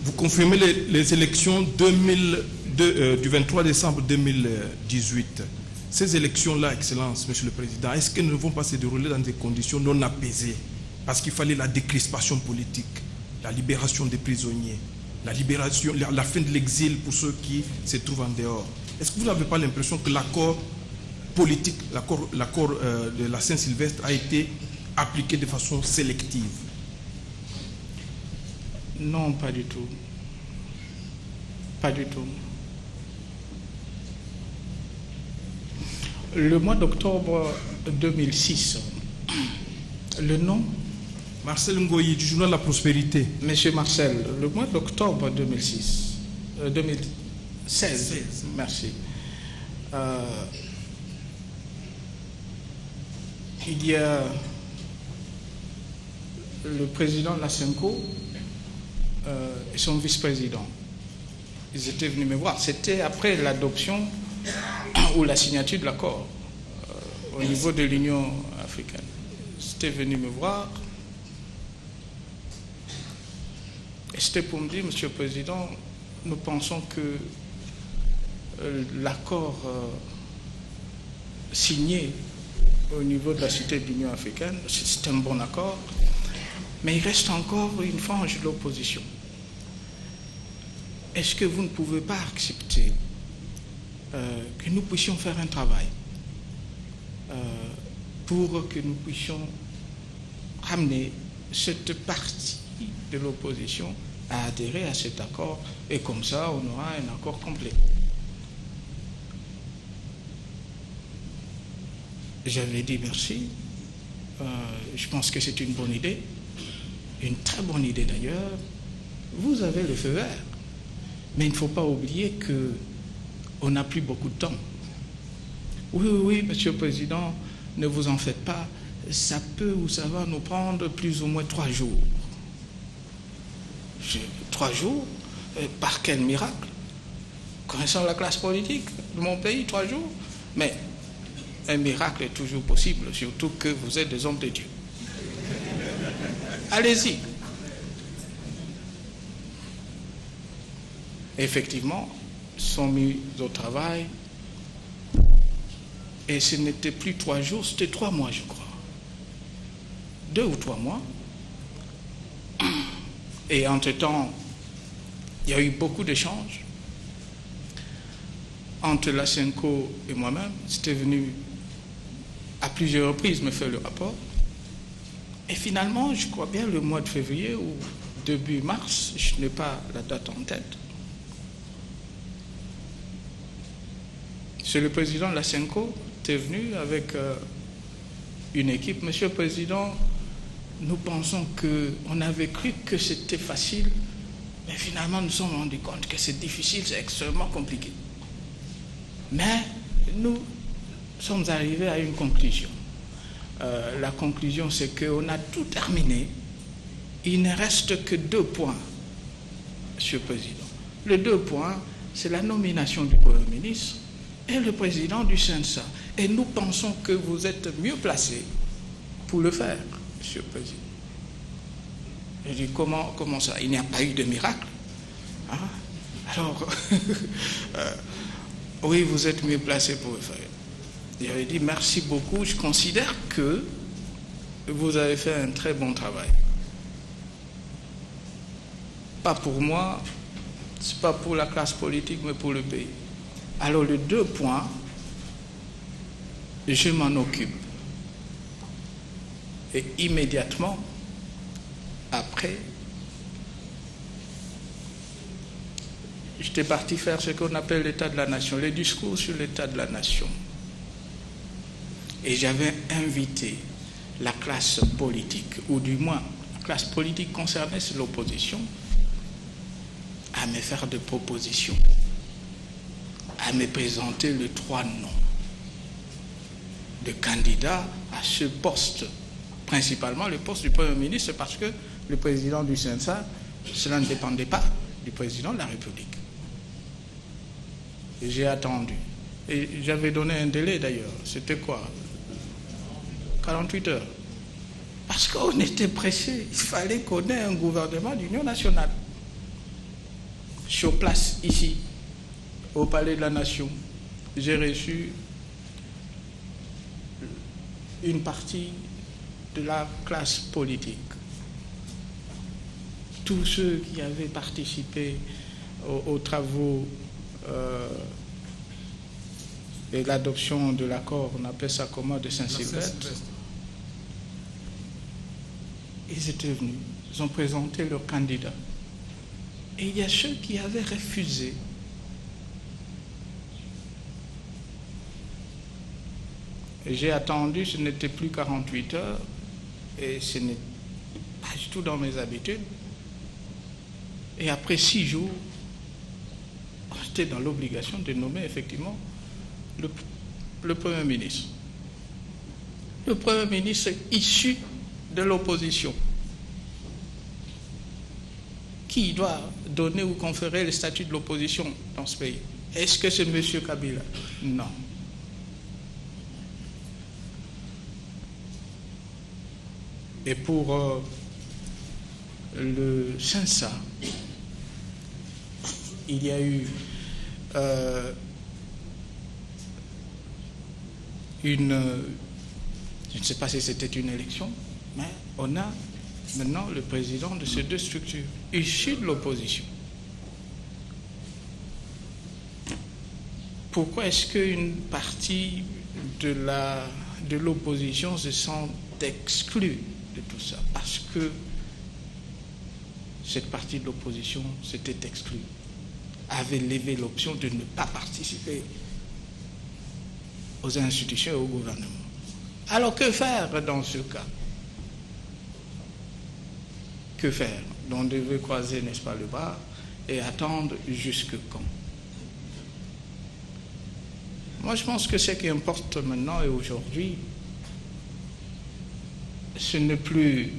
Vous confirmez les élections du 23 décembre 2018. Ces élections-là, Excellence, Monsieur le Président, est-ce qu'elles ne vont pas se dérouler dans des conditions non apaisées? Parce qu'il fallait la décrispation politique, la libération des prisonniers, la fin de l'exil pour ceux qui se trouvent en dehors. Est-ce que vous n'avez pas l'impression que l'accord politique, l'accord de la Saint-Sylvestre a été appliqué de façon sélective? Non, pas du tout. Pas du tout. Le mois d'octobre 2006, le nom? Marcel Ngoyi du journal La Prospérité. Monsieur Marcel, le mois d'octobre 2016, merci. Il y a le président Lasenko et son vice-président. Ils étaient venus me voir. C'était après l'adoption ou la signature de l'accord au niveau de l'Union africaine. Ils étaient venus me voir. Et c'était pour me dire, Monsieur le Président, nous pensons que l'accord signé au niveau de la cité de l'Union africaine, c'est un bon accord, mais il reste encore une frange de l'opposition. Est-ce que vous ne pouvez pas accepter que nous puissions faire un travail pour que nous puissions ramener cette partie de l'opposition à adhérer à cet accord, et comme ça on aura un accord complet? J'avais dit merci. Je pense que c'est une bonne idée, une très bonne idée d'ailleurs. Vous avez le feu vert, mais il ne faut pas oublier qu'on n'a plus beaucoup de temps. Oui, Monsieur le Président, ne vous en faites pas, ça peut ou ça va nous prendre plus ou moins 3 jours. 3 jours? Par quel miracle? Connaissant la classe politique de mon pays, 3 jours? Mais un miracle est toujours possible, surtout que vous êtes des hommes de Dieu. Allez-y. Effectivement, sont mis au travail, et ce n'était plus 3 jours, c'était 3 mois, je crois. 2 ou 3 mois. Et entre-temps, il y a eu beaucoup d'échanges entre Lasenko et moi-même. C'était venu à plusieurs reprises me faire le rapport. Et finalement, je crois bien le mois de février ou début mars, je n'ai pas la date en tête, c'est le président Lasenko était venu avec une équipe. Monsieur le Président, nous pensons qu'on avait cru que c'était facile, mais finalement nous nous sommes rendus compte que c'est difficile, c'est extrêmement compliqué. Mais nous sommes arrivés à une conclusion. La conclusion, c'est qu'on a tout terminé. Il ne reste que 2 points, Monsieur le Président. Les 2 points, c'est la nomination du Premier ministre et le président du CENSA. Et nous pensons que vous êtes mieux placé pour le faire, Monsieur le Président. Je dis, comment ça? Il n'y a pas eu de miracle. Hein? Alors, oui, vous êtes mieux placé pour le faire. J'avais dit, merci beaucoup. Je considère que vous avez fait un très bon travail. Pas pour moi, Ce n'est pas pour la classe politique, mais pour le pays. Alors, les 2 points, je m'en occupe. Et immédiatement, après, j'étais parti faire ce qu'on appelle l'état de la nation, les discours sur l'état de la nation. Et j'avais invité la classe politique, ou du moins la classe politique concernée, c'est l'opposition, à me faire des propositions, à me présenter les 3 noms de candidats à ce poste, principalement le poste du Premier ministre, parce que le président du CENSA, cela ne dépendait pas du président de la République. J'ai attendu. Et j'avais donné un délai d'ailleurs. C'était quoi? 48 heures. Parce qu'on était pressé. Il fallait qu'on ait un gouvernement d'union nationale. Sur place, ici, au Palais de la Nation, j'ai reçu une partie de la classe politique. Tous ceux qui avaient participé aux travaux et l'adoption de l'accord, on appelle ça comment, de Saint-Sylvestre. Ils étaient venus, ils ont présenté leurs candidats. Et il y a ceux qui avaient refusé. J'ai attendu, ce n'était plus 48 heures, et ce n'est pas du tout dans mes habitudes. Et après 6 jours, on était dans l'obligation de nommer effectivement le Premier ministre. Le Premier ministre issu de l'opposition, qui doit donner ou conférer le statut de l'opposition dans ce pays. Est-ce que c'est M. Kabila? Non. Et pour le CENSA, il y a eu je ne sais pas si c'était une élection, mais on a maintenant le président de ces 2 structures, issus de l'opposition. Pourquoi est-ce qu'une partie de l'opposition se sent exclue de tout ça? Parce que cette partie de l'opposition s'était exclue, avait levé l'option de ne pas participer aux institutions et au gouvernement. Alors que faire dans ce cas? Que faire? On devait croiser, n'est-ce pas, le bras et attendre jusque quand? Moi, je pense que ce qui importe maintenant et aujourd'hui, ce n'est plus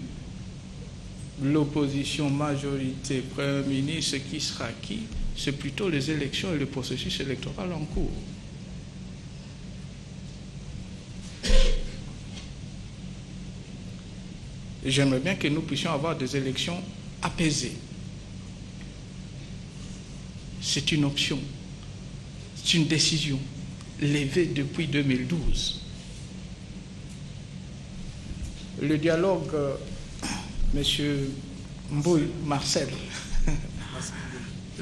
l'opposition majorité, Premier ministre, qui sera qui, c'est plutôt les élections et le processus électoral en cours. J'aimerais bien que nous puissions avoir des élections apaisées. C'est une option, c'est une décision levée depuis 2012. Le dialogue, Monsieur Mbouy Marcel,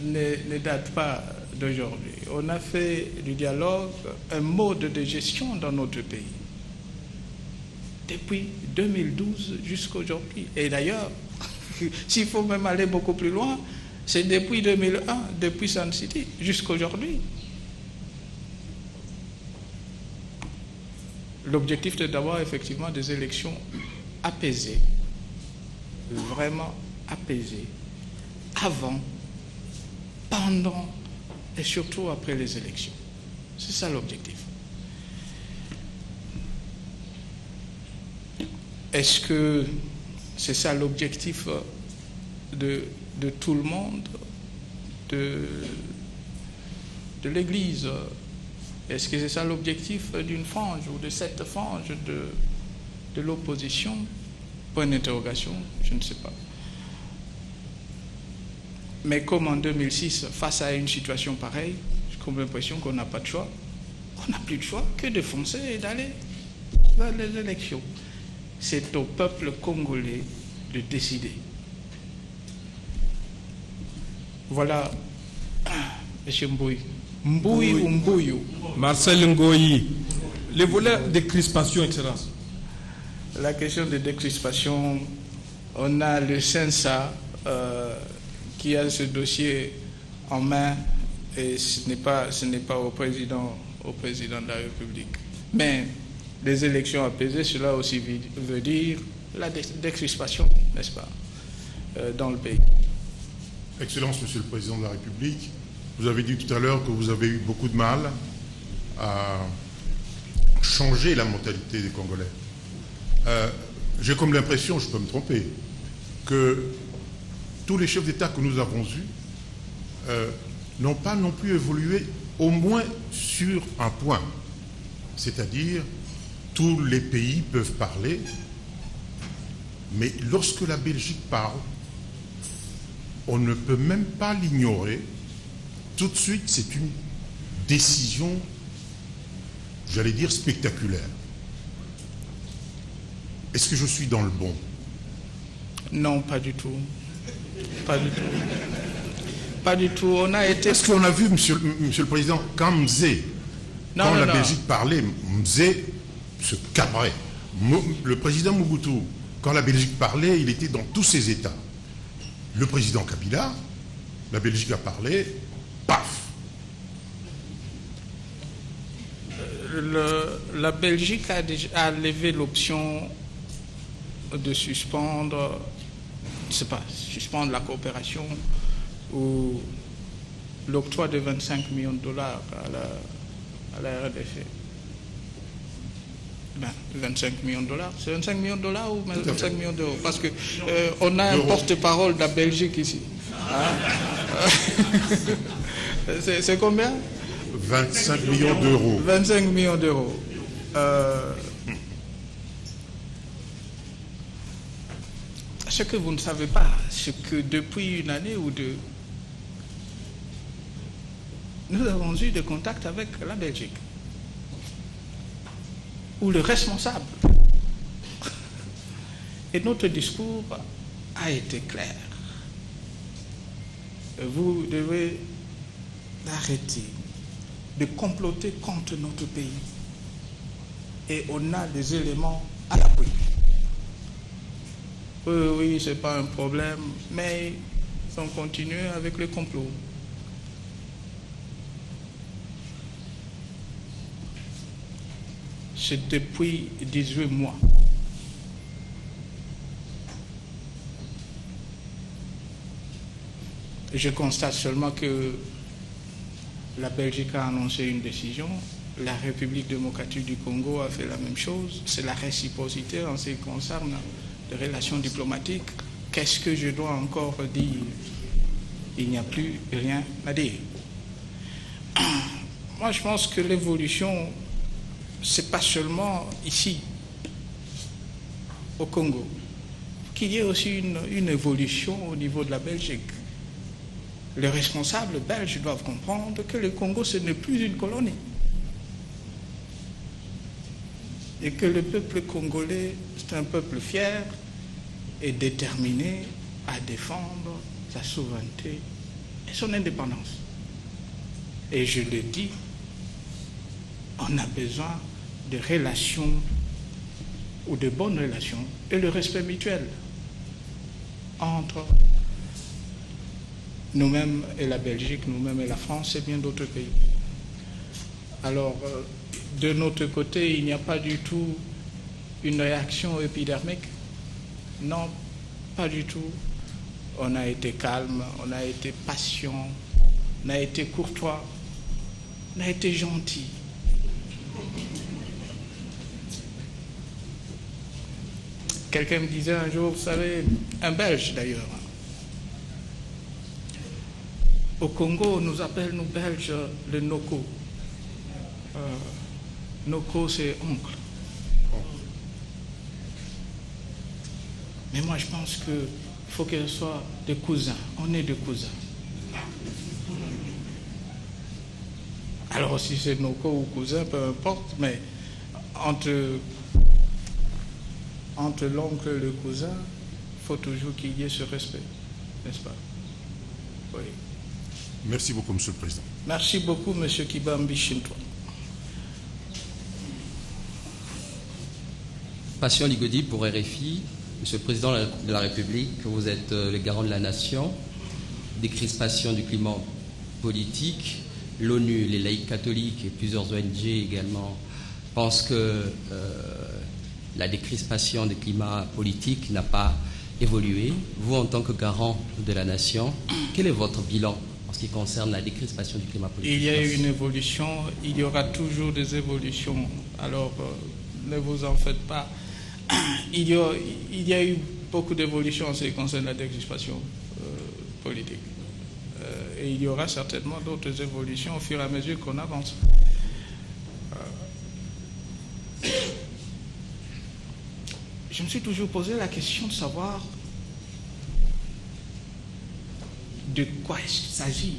ne date pas d'aujourd'hui. On a fait du dialogue un mode de gestion dans notre pays. Depuis 2012 jusqu'à aujourd'hui. Et d'ailleurs, s'il faut même aller beaucoup plus loin, c'est depuis 2001, depuis Sun City, jusqu'à aujourd'hui. L'objectif est d'avoir effectivement des élections apaisées, vraiment apaisées, avant, pendant et surtout après les élections. C'est ça l'objectif. Est-ce que c'est ça l'objectif de tout le monde, de l'Église? Est-ce que c'est ça l'objectif d'une frange ou de cette frange de l'opposition? Point d'interrogation, je ne sais pas. Mais comme en 2006, face à une situation pareille, j'ai comme l'impression qu'on n'a pas de choix. On n'a plus de choix que de foncer et d'aller vers les élections. C'est au peuple congolais de décider. Voilà M. Mbouy. Mbouy ou Mbouyou? Marcel Ngoyi. Les volets de crispation, Excellence. La question de décrispation, on a le CENSA qui a ce dossier en main et ce n'est pas au président de la République. Mais les élections apaisées, cela aussi veut dire la décrispation, n'est-ce pas, dans le pays. Excellence, Monsieur le Président de la République, vous avez dit tout à l'heure que vous avez eu beaucoup de mal à changer la mentalité des Congolais. J'ai comme l'impression, je peux me tromper, que tous les chefs d'État que nous avons eus n'ont pas non plus évolué au moins sur un point. C'est-à-dire, tous les pays peuvent parler, mais lorsque la Belgique parle, on ne peut même pas l'ignorer. Tout de suite, c'est une décision, j'allais dire, spectaculaire. Est-ce que je suis dans le bon? Non, pas du tout. Pas du tout. Pas du tout. On a été... Est-ce qu'on a vu, monsieur le Président, quand Mzé, quand la Belgique parlait, Mzé se cabrait. Le président Mobutu, quand la Belgique parlait, il était dans tous ses États. Le président Kabila, la Belgique a parlé, paf. La Belgique a levé l'option de suspendre, je ne sais pas, suspendre la coopération ou l'octroi de 25 millions de dollars à la RDC. Ben, 25 millions de dollars, c'est 25 millions de dollars ou 25 millions d'euros? Parce que on a un porte-parole de la Belgique ici. Hein? C'est combien? 25 millions d'euros. 25 millions d'euros. Ce que vous ne savez pas, c'est que depuis une année ou deux, nous avons eu des contacts avec la Belgique, où le responsable, et notre discours a été clair. Vous devez arrêter de comploter contre notre pays. Et on a des éléments à l'appui. Oui, ce n'est pas un problème, mais on continue avec le complot. C'est depuis 18 mois. Je constate seulement que la Belgique a annoncé une décision, la République démocratique du Congo a fait la même chose, c'est la réciprocité en ce qui concerne les relations diplomatiques. Qu'est-ce que je dois encore dire? Il n'y a plus rien à dire. Moi, je pense que l'évolution, c'est pas seulement ici, au Congo, qu'il y ait aussi une évolution au niveau de la Belgique. Les responsables belges doivent comprendre que le Congo, ce n'est plus une colonie. Et que le peuple congolais, c'est un peuple fier et déterminé à défendre sa souveraineté et son indépendance. Et je le dis, on a besoin de relations ou de bonnes relations et le respect mutuel entre nous-mêmes et la Belgique, nous-mêmes et la France et bien d'autres pays. Alors, de notre côté, il n'y a pas du tout une réaction épidermique. Non, pas du tout. On a été calme, on a été patient, on a été courtois, on a été gentil. Quelqu'un me disait un jour, vous savez, un Belge d'ailleurs, au Congo, on nous appelle, nous Belges, le Noko. Noko, c'est oncle. Mais moi, je pense qu'il faut qu'elle soit des cousins. On est des cousins. Alors, si c'est Noko ou cousin, peu importe, mais entre l'oncle et le cousin, il faut toujours qu'il y ait ce respect, n'est-ce pas? Oui. Merci beaucoup, Monsieur le Président. Merci beaucoup, M. Kibambi Chintwa. Passion Ligodi pour RFI. Monsieur le Président de la République, vous êtes le garant de la nation, décrispation du climat politique. L'ONU, les laïcs catholiques et plusieurs ONG également pensent que la décrispation du climat politique n'a pas évolué. Vous, en tant que garant de la nation, quel est votre bilan en ce qui concerne la décrispation du climat politique? Il y a eu une évolution, il y aura toujours des évolutions. Alors, ne vous en faites pas. Il y a eu beaucoup d'évolutions en ce qui concerne la décrispation politique. Et il y aura certainement d'autres évolutions au fur et à mesure qu'on avance. Je me suis toujours posé la question de savoir de quoi il s'agit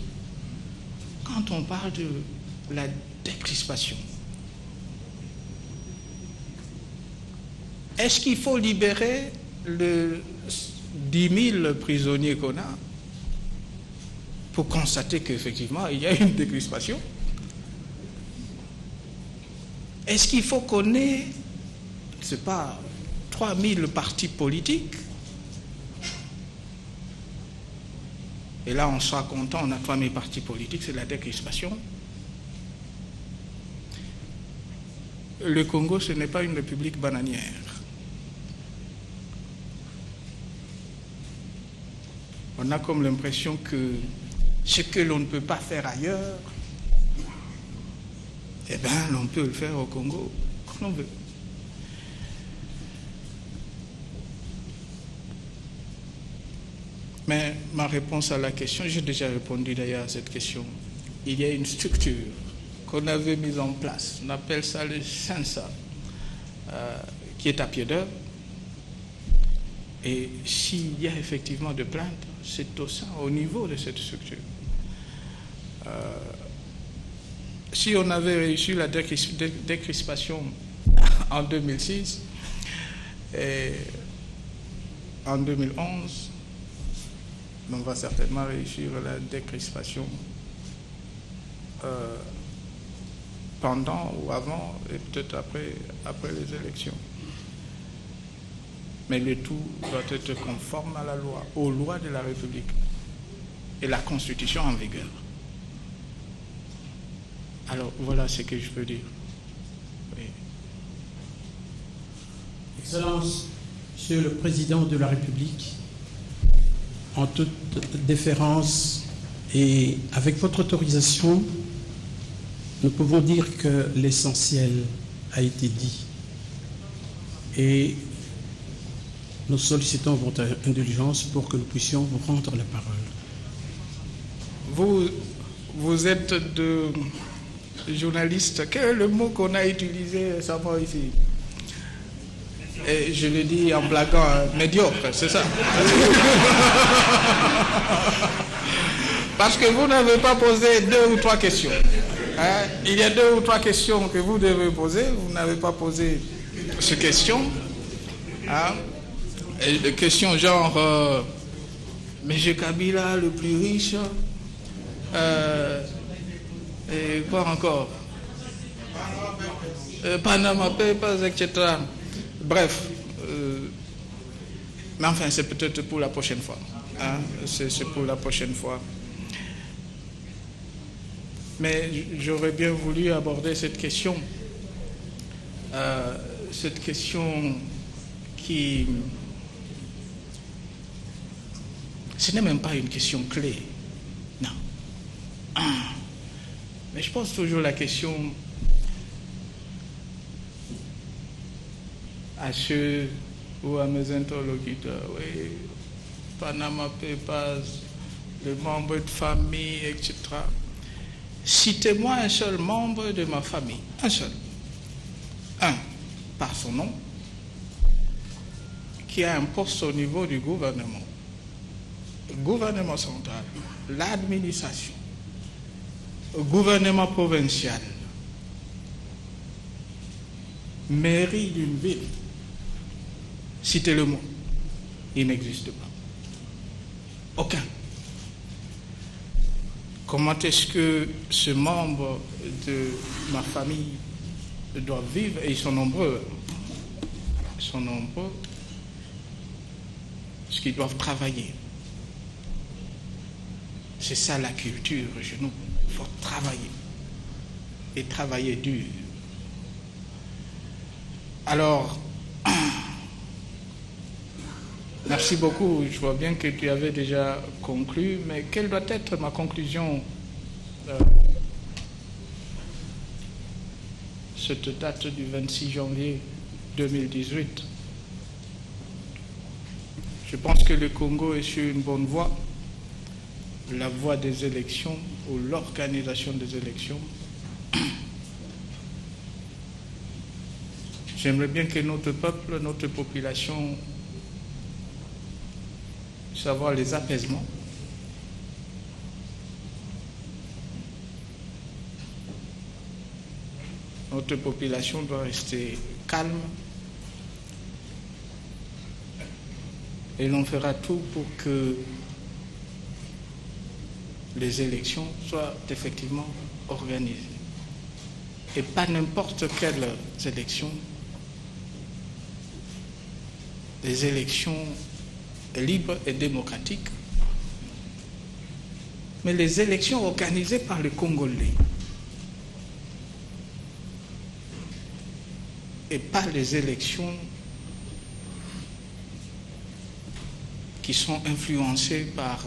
quand on parle de la décrispation. Est-ce qu'il faut libérer les 10 000 prisonniers qu'on a pour constater qu'effectivement il y a une décrispation? Est-ce qu'il faut qu'on ait, c'est pas 3 000 partis politiques? Et là on sera content, on a 3 000 partis politiques, c'est la décrispation. Le Congo, ce n'est pas une république bananière. On a comme l'impression que ce que l'on ne peut pas faire ailleurs, eh bien, l'on peut le faire au Congo, quand on veut. Mais ma réponse à la question, j'ai déjà répondu d'ailleurs à cette question. Il y a une structure qu'on avait mise en place, on appelle ça le SENSA, qui est à pied d'œuvre. Et s'il y a effectivement de plaintes, c'est au niveau de cette structure. Si on avait réussi la décrispation en 2006 et en 2011, on va certainement réussir la décrispation pendant ou avant et peut-être après les élections. Mais le tout doit être conforme à la loi, aux lois de la République et la Constitution en vigueur. Alors voilà ce que je peux dire. Oui. Excellence, Monsieur le Président de la République, en toute déférence et avec votre autorisation, nous pouvons dire que l'essentiel a été dit. Et nous sollicitons votre indulgence pour que nous puissions vous rendre la parole. Vous êtes de journaliste. Quel est le mot qu'on a utilisé récemment ici? Et je le dis en blaguant, médiocre, c'est ça. Parce que vous n'avez pas posé 2 ou 3 questions. Hein? Il y a 2 ou 3 questions que vous devez poser. Vous n'avez pas posé ces questions. Hein? Et des questions genre M. Kabila le plus riche, et quoi encore, Panama Papers, etc. Bref, mais enfin c'est peut-être pour la prochaine fois. Hein? C'est pour la prochaine fois. Mais j'aurais bien voulu aborder cette question qui... Ce n'est même pas une question clé. Non. Mais je pose toujours la question à ceux ou à mes interlocuteurs. Oui, Panama Papers, les membres de famille, etc. Citez-moi un seul membre de ma famille. Un seul. Un, par son nom, qui a un poste au niveau du gouvernement. Le gouvernement central, l'administration, le gouvernement provincial, mairie d'une ville, citez-le-moi, il n'existe pas. Aucun. comment est-ce que ce membre de ma famille doit vivre, et ils sont nombreux, parce qu'ils doivent travailler. C'est ça la culture chez nous. Il faut travailler. Et travailler dur. Alors, merci beaucoup. Je vois bien que tu avais déjà conclu, mais quelle doit être ma conclusion cette date du 26 janvier 2018? Je pense que le Congo est sur une bonne voie, la voie des élections ou l'organisation des élections. J'aimerais bien que notre peuple, notre population, savoir les apaisements. Notre population doit rester calme et l'on fera tout pour que les élections soient effectivement organisées. Et pas n'importe quelles élections. Des élections libres et démocratiques, mais les élections organisées par les Congolais et pas les élections qui sont influencées par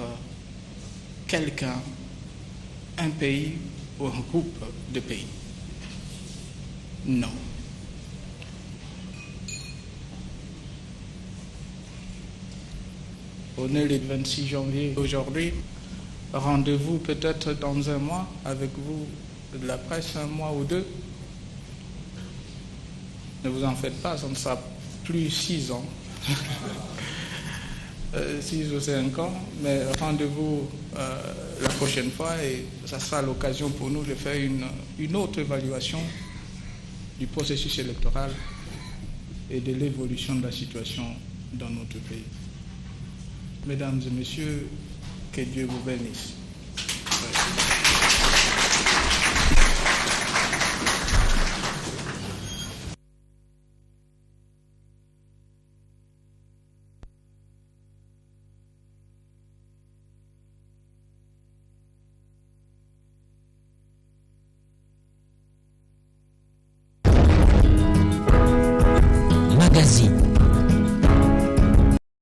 quelqu'un, un pays ou un groupe de pays. Non. On est le 26 janvier aujourd'hui. Rendez-vous peut-être dans un mois avec vous de la presse, un mois ou deux. Ne vous en faites pas, ça ne sera plus 6 ans. 6 ou 5 ans, mais rendez-vous la prochaine fois et ça sera l'occasion pour nous de faire une autre évaluation du processus électoral et de l'évolution de la situation dans notre pays. Mesdames et messieurs, que Dieu vous bénisse.